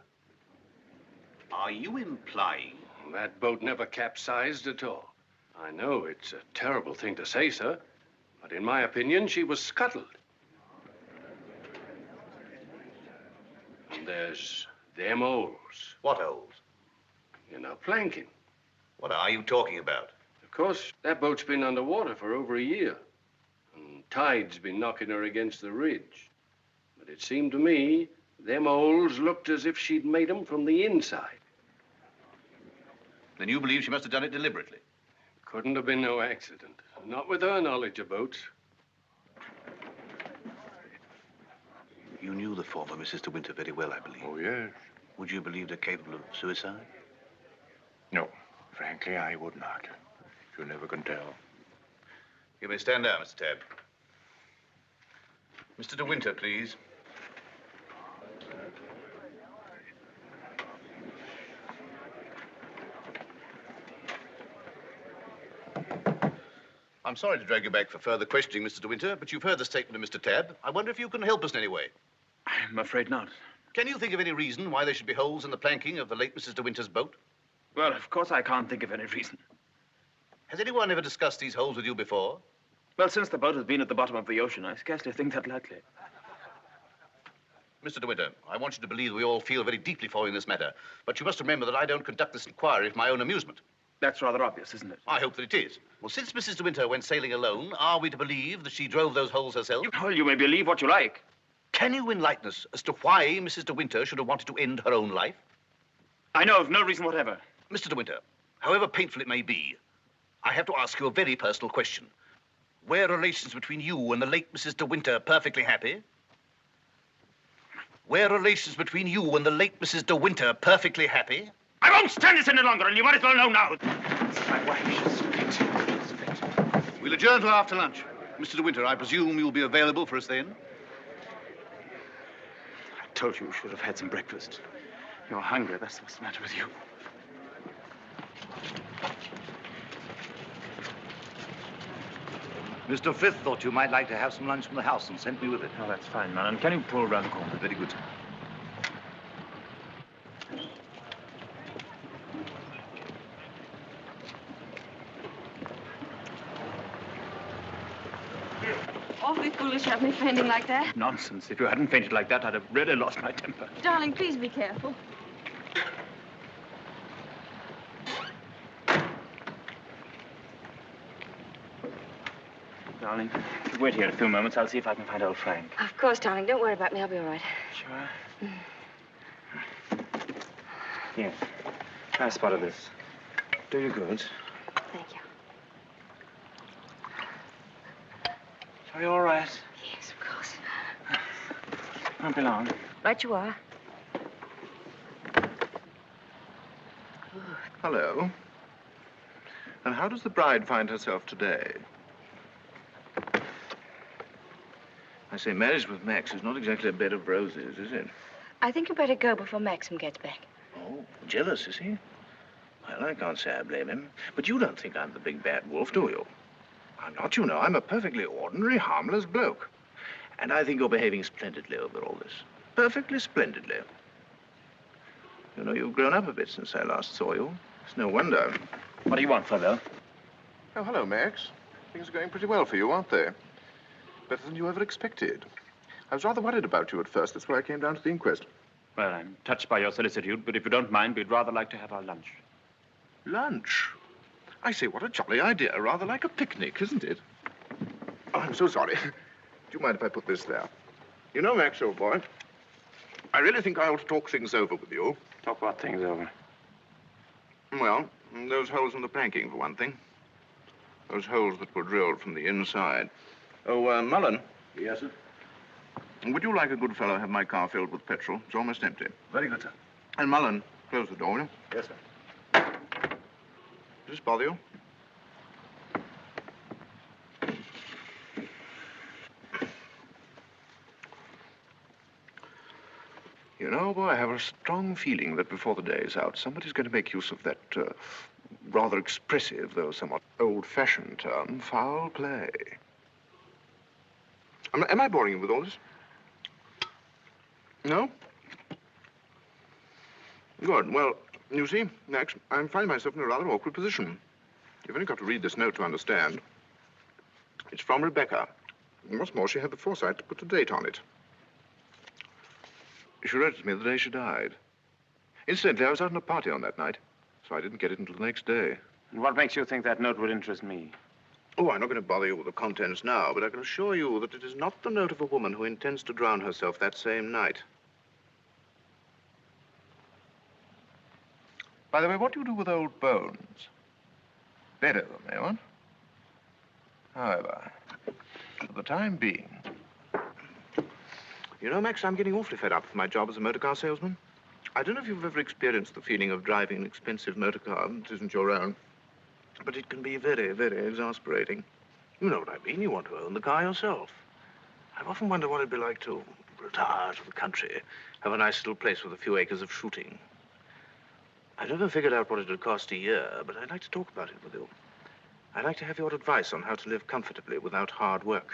Are you implying? That boat never capsized at all. I know it's a terrible thing to say, sir, but in my opinion, she was scuttled. And there's them holes. What holes? In her planking. What are you talking about? Of course, that boat's been underwater for over a year. And tide's been knocking her against the ridge. But it seemed to me, them holes looked as if she'd made them from the inside. Then you believe she must have done it deliberately? Couldn't have been no accident. Not with her knowledge of boats. You knew the former Mrs. De Winter very well, I believe. Oh, yes. Would you believe her capable of suicide? No. Frankly, I would not. You never can tell. You may stand down, Mr. Tabb. Mr. De Winter, please. I'm sorry to drag you back for further questioning, Mr. De Winter, but you've heard the statement of Mr. Tabb. I wonder if you can help us in any way. I'm afraid not. Can you think of any reason why there should be holes in the planking of the late Mrs. De Winter's boat? Well, of course I can't think of any reason. Has anyone ever discussed these holes with you before? Well, since the boat has been at the bottom of the ocean, I scarcely think that likely. Mr. De Winter, I want you to believe we all feel very deeply for you in this matter, but you must remember that I don't conduct this inquiry for my own amusement. That's rather obvious, isn't it? I hope that it is. Well, since Mrs. De Winter went sailing alone, are we to believe that she drove those holes herself? Well, you may believe what you like. Can you enlighten us as to why Mrs. De Winter should have wanted to end her own life? I know of no reason whatever. Mr. De Winter, however painful it may be, I have to ask you a very personal question. Were relations between you and the late Mrs. De Winter perfectly happy? Were relations between you and the late Mrs. De Winter perfectly happy? I won't stand this any longer, and you might as well know now. My wife, she's fit. She's fit. We'll adjourn till after lunch. Mr. De Winter, I presume you'll be available for us then? I told you you should have had some breakfast. You're hungry, that's what's the matter with you. Mr. Frith thought you might like to have some lunch from the house and sent me with it. Oh, that's fine, man. And can you pull around the corner? Very good, sir. Awfully foolish to have me fainting like that. Nonsense. If you hadn't fainted like that, I'd have really lost my temper. Darling, please be careful. Darling, if you wait here a few moments, I'll see if I can find old Frank. Of course, darling. Don't worry about me. I'll be all right. Sure? Here. Try a spot of this. Do you good. Thank you. Are you all right? Yes, of course. Won't be long. Right you are. Hello. And how does the bride find herself today? I say, marriage with Max is not exactly a bed of roses, is it? I think you better go before Maxim gets back. Oh, jealous, is he? Well, I can't say I blame him. But you don't think I'm the big bad wolf, do you? I'm not, you know. I'm a perfectly ordinary, harmless bloke. And I think you're behaving splendidly over all this. Perfectly splendidly. You know, you've grown up a bit since I last saw you. It's no wonder. What do you want, Furlough? Oh, hello, Max. Things are going pretty well for you, aren't they? Better than you ever expected. I was rather worried about you at first. That's why I came down to the inquest. Well, I'm touched by your solicitude, but if you don't mind, we'd rather like to have our lunch. Lunch? I say, what a jolly idea. Rather like a picnic, isn't it? Oh, I'm so sorry. Do you mind if I put this there? You know, Max, old boy, I really think I ought to talk things over with you. Talk what things over? Well, those holes in the planking, for one thing. Those holes that were drilled from the inside. Oh, Mullen. Yes, sir? Would you, like a good fellow, have my car filled with petrol? It's almost empty. Very good, sir. And Mullen, close the door, will you? Yes, sir. Does this bother you? You know, boy, I have a strong feeling that before the day is out, somebody's going to make use of that rather expressive, though somewhat old-fashioned term, foul play. Am I boring you with all this? No? Good. Well, you see, Max, I'm finding myself in a rather awkward position. You've only got to read this note to understand. It's from Rebecca. And what's more, she had the foresight to put a date on it. She wrote it to me the day she died. Incidentally, I was out on a party on that night, so I didn't get it until the next day. And what makes you think that note would interest me? Oh, I'm not going to bother you with the contents now, but I can assure you that it is not the note of a woman who intends to drown herself that same night. By the way, what do you do with old bones? Bury them, eh, what? However, for the time being... You know, Max, I'm getting awfully fed up with my job as a motor car salesman. I don't know if you've ever experienced the feeling of driving an expensive motor car that isn't your own, but it can be very, very exasperating. You know what I mean. You want to own the car yourself. I've often wondered what it'd be like to retire to the country, have a nice little place with a few acres of shooting. I've never figured out what it would cost a year, but I'd like to talk about it with you. I'd like to have your advice on how to live comfortably without hard work.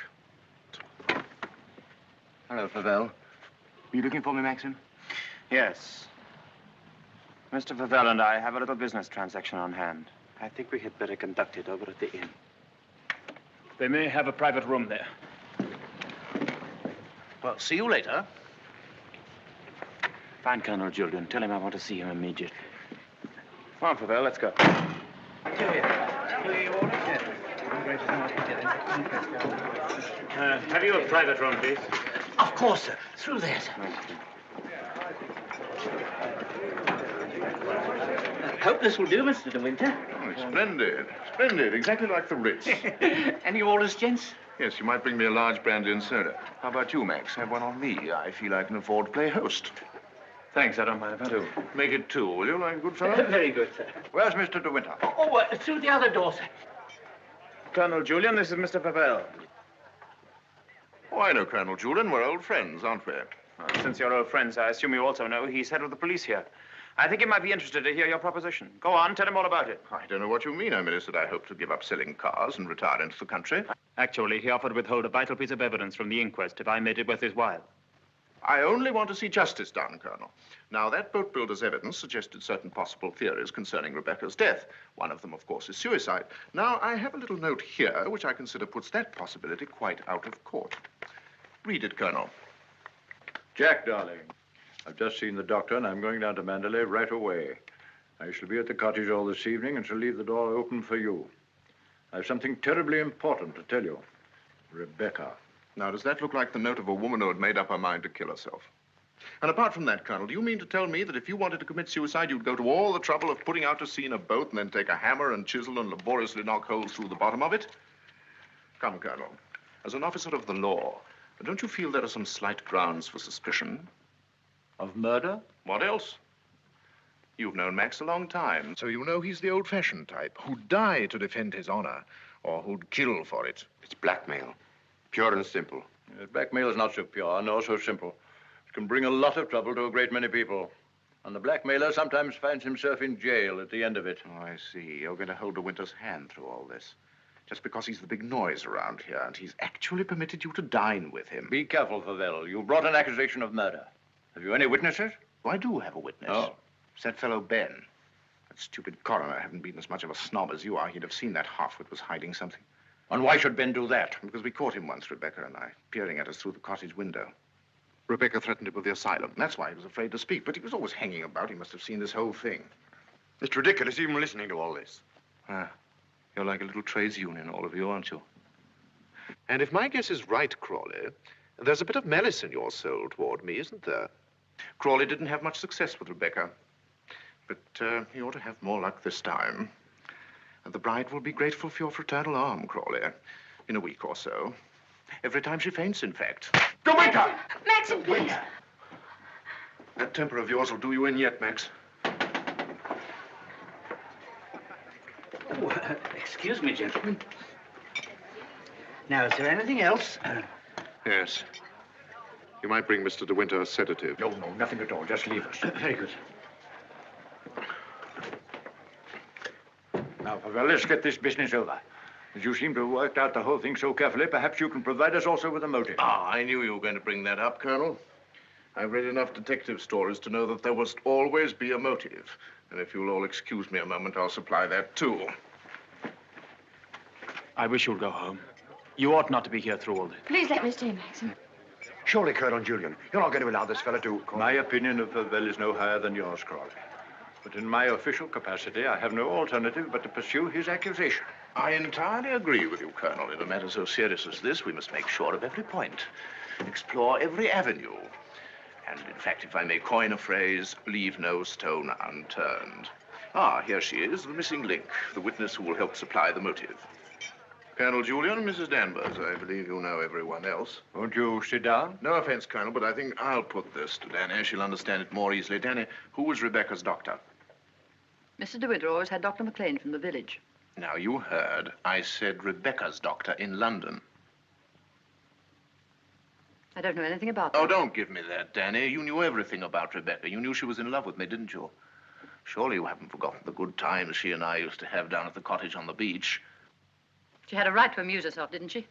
Hello, Favell. Are you looking for me, Maxim? Yes. Mr. Favell and I have a little business transaction on hand. I think we had better conduct it over at the inn. They may have a private room there. Well, see you later. Find Colonel Julian. Tell him I want to see him immediately. Come on, Favell, let's go. Have you a private room, please? Of course, sir. Through there, sir. Hope this will do, Mr. De Winter. Oh, it's splendid. Splendid. Exactly like the Ritz. Any orders, gents? Yes, you might bring me a large brandy and soda. How about you, Max? Have one on me. I feel I can afford to play host. Thanks, I don't mind if I do. Make it two, will you, like a good fellow? Very good, sir. Where's Mr. De Winter? Through the other door, sir. Colonel Julian, this is Mr. Favell. Oh, I know Colonel Julian. We're old friends, aren't we? Well, since you're old friends, I assume you also know he's head of the police here. I think he might be interested to hear your proposition. Go on, tell him all about it. I don't know what you mean. I merely said I hope to give up selling cars and retire into the country. Actually, he offered to withhold a vital piece of evidence from the inquest if I made it worth his while. I only want to see justice done, Colonel. Now, that boat builder's evidence suggested certain possible theories concerning Rebecca's death. One of them, of course, is suicide. Now, I have a little note here which I consider puts that possibility quite out of court. Read it, Colonel. Jack, darling, I've just seen the doctor, and I'm going down to Mandalay right away. I shall be at the cottage all this evening and shall leave the door open for you. I have something terribly important to tell you. Rebecca. Now, does that look like the note of a woman who had made up her mind to kill herself? And apart from that, Colonel, do you mean to tell me that if you wanted to commit suicide, you'd go to all the trouble of putting out to sea in a boat and then take a hammer and chisel and laboriously knock holes through the bottom of it? Come, Colonel, as an officer of the law, don't you feel there are some slight grounds for suspicion? Of murder? What else? You've known Max a long time, so you know he's the old-fashioned type who'd die to defend his honor, or who'd kill for it. It's blackmail. Pure and simple. Blackmail is not so pure, nor so simple. It can bring a lot of trouble to a great many people. And the blackmailer sometimes finds himself in jail at the end of it. Oh, I see. You're going to hold De Winter's hand through all this. Just because he's the big noise around here, and he's actually permitted you to dine with him. Be careful, Favell. You brought an accusation of murder. Have you any witnesses? Oh, I do have a witness. Oh. It's that fellow Ben. That stupid coroner hadn't been as much of a snob as you are. He'd have seen that halfwit was hiding something. And why should Ben do that? Because we caught him once, Rebecca and I, peering at us through the cottage window. Rebecca threatened him with the asylum. That's why he was afraid to speak, but he was always hanging about. He must have seen this whole thing. It's ridiculous even listening to all this. Ah, you're like a little trades union, all of you, aren't you? And if my guess is right, Crawley, there's a bit of malice in your soul toward me, isn't there? Crawley didn't have much success with Rebecca, but he ought to have more luck this time. And the bride will be grateful for your fraternal arm, Crawley, in a week or so. Every time she faints, in fact. De Winter! Maxim, please. That temper of yours will do you in yet, Max. Oh, excuse me, gentlemen. Now, is there anything else? Yes. You might bring Mr. De Winter a sedative. No, nothing at all. Just leave us. Very good. Now, Favell, let's get this business over. As you seem to have worked out the whole thing so carefully, perhaps you can provide us also with a motive. Ah, I knew you were going to bring that up, Colonel. I've read enough detective stories to know that there must always be a motive. And if you'll all excuse me a moment, I'll supply that, too. I wish you'd go home. You ought not to be here through all this. Please let me stay, Maxim. Surely, Colonel Julian, you're not going to allow this fellow to... My opinion of Favell is no higher than yours, Crawley. But in my official capacity, I have no alternative but to pursue his accusation. I entirely agree with you, Colonel. In a matter so serious as this, we must make sure of every point, explore every avenue. And, in fact, if I may coin a phrase, leave no stone unturned. Ah, here she is, the missing link, the witness who will help supply the motive. Colonel Julian, Mrs. Danvers, I believe you know everyone else. Won't you sit down? No offense, Colonel, but I think I'll put this to Danny. She'll understand it more easily. Danny, who was Rebecca's doctor? Mrs. De Winter always had Dr. McLean from the village. Now, you heard. I said Rebecca's doctor in London. I don't know anything about that. Oh, don't give me that, Danny. You knew everything about Rebecca. You knew she was in love with me, didn't you? Surely you haven't forgotten the good times she and I used to have down at the cottage on the beach. She had a right to amuse herself, didn't she?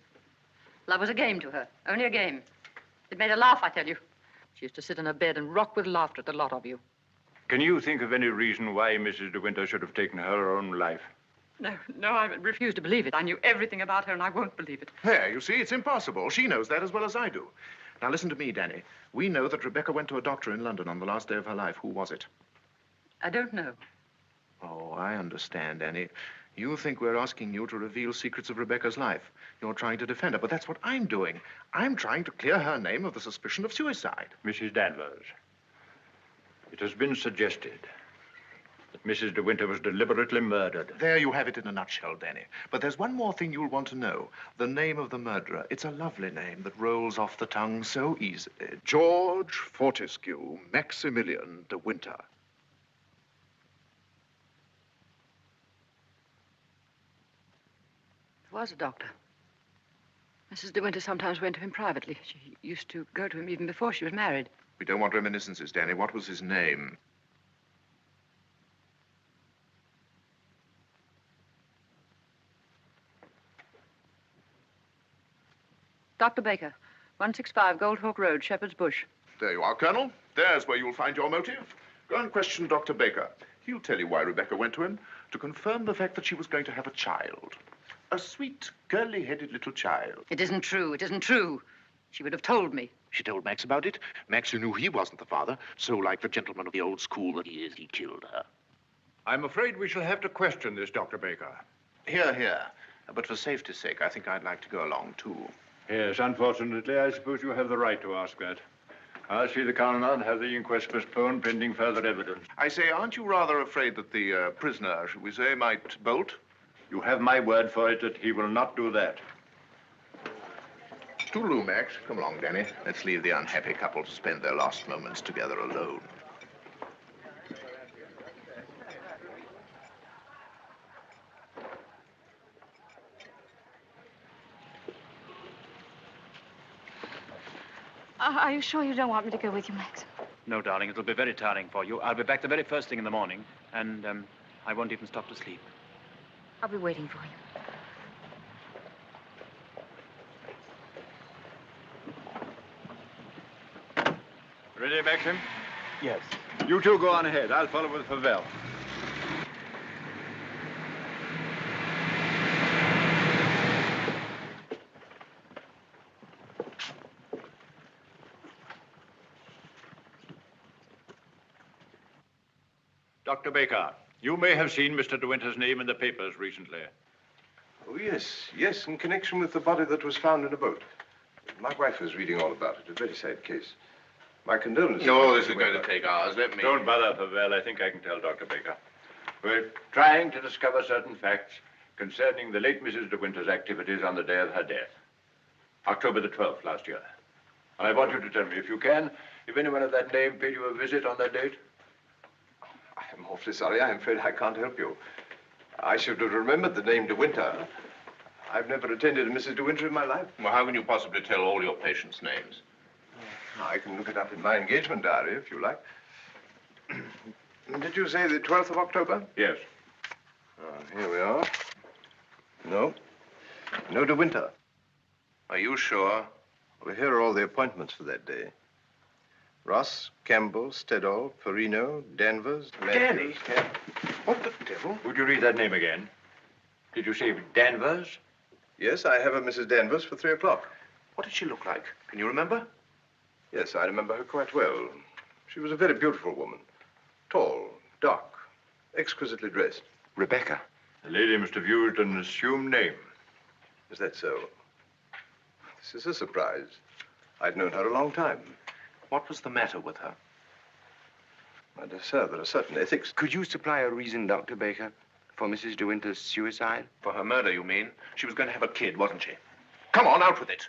Love was a game to her, only a game. It made her laugh, I tell you. She used to sit in her bed and rock with laughter at the lot of you. Can you think of any reason why Mrs. De Winter should have taken her own life? No, I refuse to believe it. I knew everything about her, and I won't believe it. There, you see, it's impossible. She knows that as well as I do. Now, listen to me, Danny. We know that Rebecca went to a doctor in London on the last day of her life. Who was it? I don't know. Oh, I understand, Danny. You think we're asking you to reveal secrets of Rebecca's life. You're trying to defend her, but that's what I'm doing. I'm trying to clear her name of the suspicion of suicide. Mrs. Danvers, it has been suggested that Mrs. De Winter was deliberately murdered. There you have it in a nutshell, Danny. But there's one more thing you'll want to know. The name of the murderer. It's a lovely name that rolls off the tongue so easily. George Fortescue Maximilian De Winter. There was a doctor. Mrs. De Winter sometimes went to him privately. She used to go to him even before she was married. We don't want reminiscences, Danny. What was his name? Dr. Baker, 165 Gold Hawk Road, Shepherd's Bush. There you are, Colonel. There's where you'll find your motive. Go and question Dr. Baker. He'll tell you why Rebecca went to him, to confirm the fact that she was going to have a child. A sweet, curly-headed little child. It isn't true. It isn't true. She would have told me. She told Max about it. Max, who knew he wasn't the father, so like the gentleman of the old school that he is, he killed her. I'm afraid we shall have to question this, Dr. Baker. Here. But for safety's sake, I think I'd like to go along, too. Yes, unfortunately, I suppose you have the right to ask that. I'll see the coroner and have the inquest postponed pending further evidence. I say, aren't you rather afraid that the prisoner, shall we say, might bolt? You have my word for it that he will not do that. Toodaloo, Max. Come along, Danny. Let's leave the unhappy couple to spend their last moments together alone. Are you sure you don't want me to go with you, Max? No, darling, it'll be very tiring for you. I'll be back the very first thing in the morning, and I won't even stop to sleep. I'll be waiting for you. Ready, Maxim? Yes. You two go on ahead. I'll follow with Favell. Dr. Baker, you may have seen Mr. De Winter's name in the papers recently. Oh, yes, in connection with the body that was found in a boat. My wife was reading all about it. A very sad case. My condolences. No, this is going to take hours. Let me... Don't bother, Favell. I think I can tell Dr. Baker. We're trying to discover certain facts concerning the late Mrs. De Winter's activities on the day of her death. October the 12th last year. And I want you to tell me, if you can, if anyone of that name paid you a visit on that date. I'm awfully sorry. I'm afraid I can't help you. I should have remembered the name De Winter. I've never attended a Mrs. De Winter in my life. Well, how can you possibly tell all your patients' names? I can look it up in my engagement diary, if you like. Did you say the 12th of October? Yes. Here we are. No De Winter. Are you sure? Well, here are all the appointments for that day. Ross, Campbell, Stedall, Perino, Danvers, Danny? What the devil? Would you read that name again? Did you say Danvers? Yes, I have a Mrs. Danvers for 3 o'clock. What did she look like? Can you remember? Yes, I remember her quite well. She was a very beautiful woman. Tall, dark, exquisitely dressed. Rebecca. The lady must have used an assumed name. Is that so? This is a surprise. I'd known her a long time. What was the matter with her? My dear sir, there are certain ethics. Could you supply a reason, Dr. Baker, for Mrs. De Winter's suicide? For her murder, you mean? She was going to have a kid, wasn't she? Come on, out with it.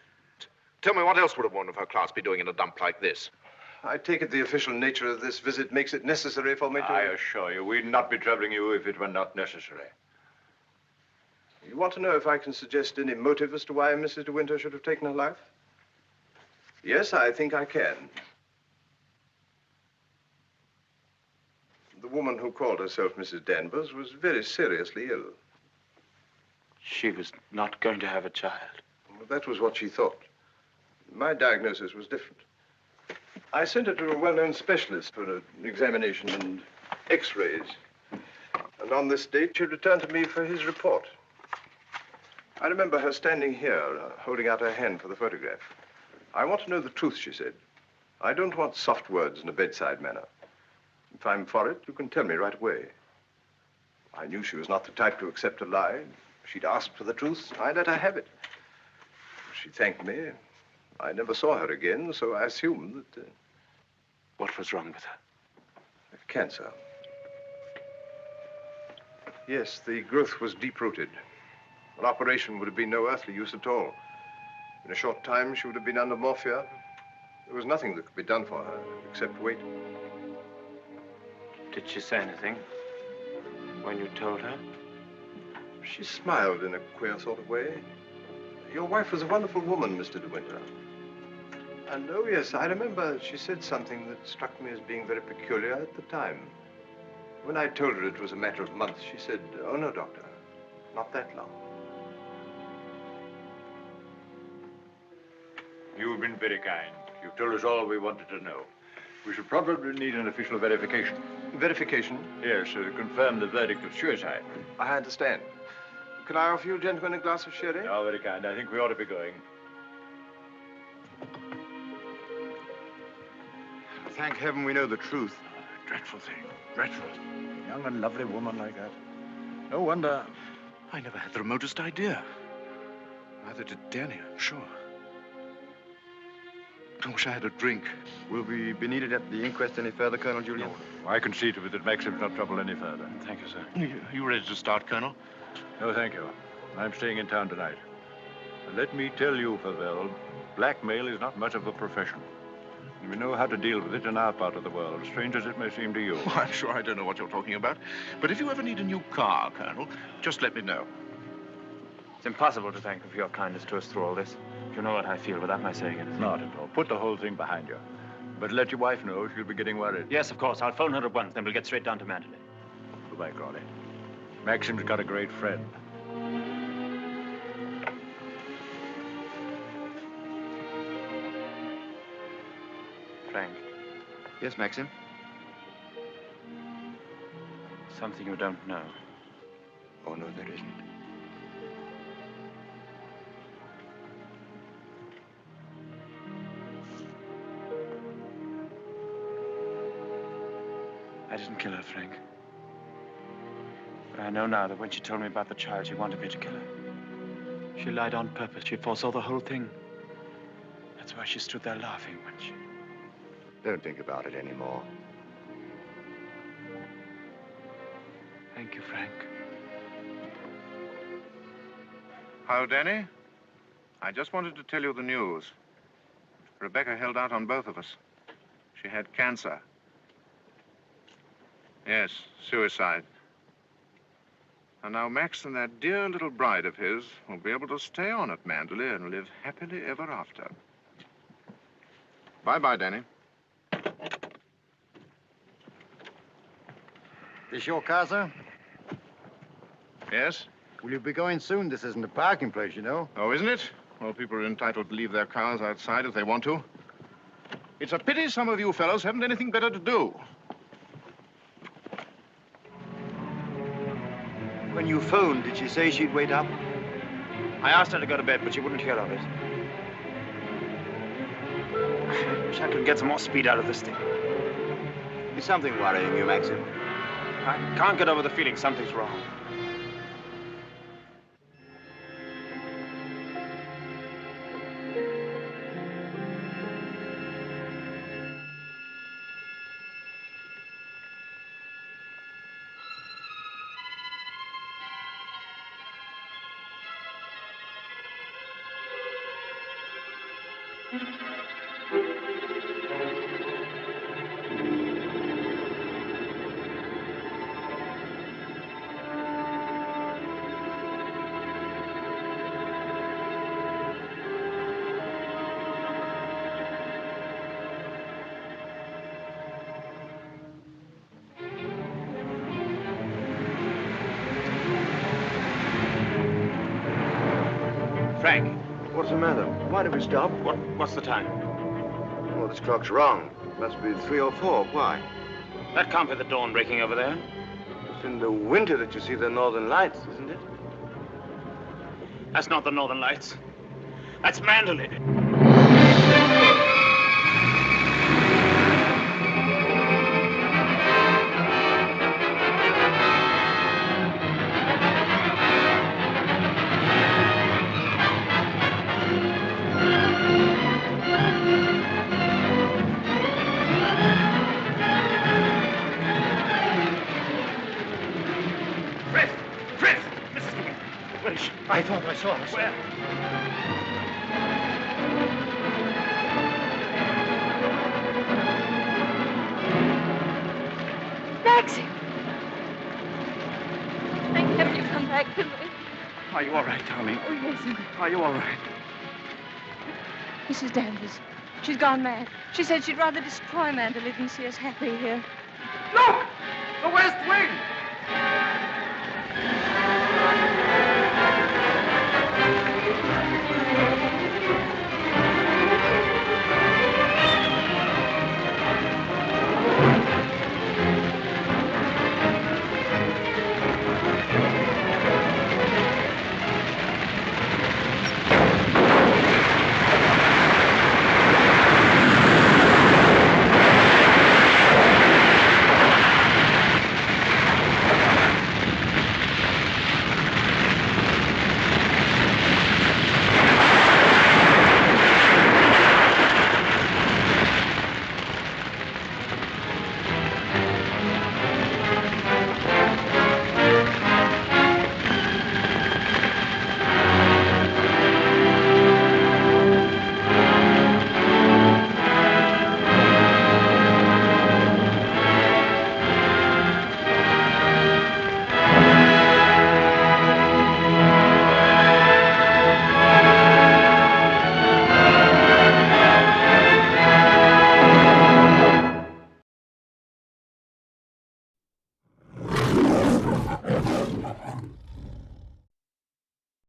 Tell me, what else would a woman of her class be doing in a dump like this? I take it the official nature of this visit makes it necessary for me to... I assure you, we'd not be troubling you if it were not necessary. You want to know if I can suggest any motive as to why Mrs. De Winter should have taken her life? Yes, I think I can. The woman who called herself Mrs. Danvers was very seriously ill. She was not going to have a child. Well, that was what she thought. My diagnosis was different. I sent her to a well-known specialist for an examination and x-rays. And on this date, she returned to me for his report. I remember her standing here, holding out her hand for the photograph. I want to know the truth, she said. I don't want soft words in a bedside manner. If I'm for it, you can tell me right away. I knew she was not the type to accept a lie. She'd asked for the truth. I let her have it. She thanked me. I never saw her again, so I assumed that... What was wrong with her? Cancer. Yes, the growth was deep-rooted. An operation would have been no earthly use at all. In a short time, she would have been under morphia. There was nothing that could be done for her, except wait. Did she say anything when you told her? She smiled in a queer sort of way. Your wife was a wonderful woman, Mr. De Winter. And oh, yes, I remember she said something that struck me as being very peculiar at the time. When I told her it was a matter of months, she said, "Oh, no, doctor, not that long." You've been very kind. You've told us all we wanted to know. We should probably need an official verification. Verification? Yes, to confirm the verdict of suicide. I understand. Can I offer you gentlemen a glass of sherry? Oh, very kind. I think we ought to be going. Thank heaven we know the truth. Dreadful thing. Dreadful. Young and lovely woman like that. No wonder. I never had the remotest idea. Neither did Danny, I'm sure. I wish I had a drink. Will we be needed at the inquest any further, Colonel Julian? No, I can see to it that Maxim's not troubled any further. Thank you, sir. You ready to start, Colonel? No, thank you. I'm staying in town tonight. And let me tell you, Favell, blackmail is not much of a profession. And we know how to deal with it in our part of the world, strange as it may seem to you. Well, I'm sure I don't know what you're talking about. But if you ever need a new car, Colonel, just let me know. It's impossible to thank you for your kindness to us through all this. You know what I feel without my saying anything. Not at all. Put the whole thing behind you. But let your wife know she'll be getting worried. Yes, of course. I'll phone her at once, then we'll get straight down to Mandalay. Goodbye, Crawley. Maxim's got a great friend. Frank, Yes, Maxim? Something you don't know. Oh, no, there isn't. I didn't kill her, Frank. But I know now that when she told me about the child, she wanted me to kill her. She lied on purpose. She foresaw the whole thing. That's why she stood there laughing when she... Don't think about it anymore. Thank you, Frank. How, Danny? I just wanted to tell you the news. Rebecca held out on both of us. She had cancer. Yes, suicide. And now Max and that dear little bride of his will be able to stay on at Manderley and live happily ever after. Bye-bye, Danny. This your car, sir? Yes? Will you be going soon? This isn't a parking place, you know. Oh, isn't it? Well, people are entitled to leave their cars outside if they want to. It's a pity some of you fellows haven't anything better to do. When you phoned, did she say she'd wait up? I asked her to go to bed, but she wouldn't hear of it. I wish I could get some more speed out of this thing. Is something worrying you, Maxim? I can't get over the feeling something's wrong. Frank. What's the matter? Why did we stop? What's the time? Well, this clock's wrong. It must be 3 or 4. Why? That can't be the dawn breaking over there. It's in the winter that you see the northern lights, isn't it? That's not the northern lights. That's Manderley. I thought I saw her. Where? Maxie! Thank heaven you've come back to me. Are you all right, darling? Oh, yes, sir. Are you all right? Mrs. Danvers. She's gone mad. She said she'd rather destroy Manderley than see us happy here. Look! The West Wing!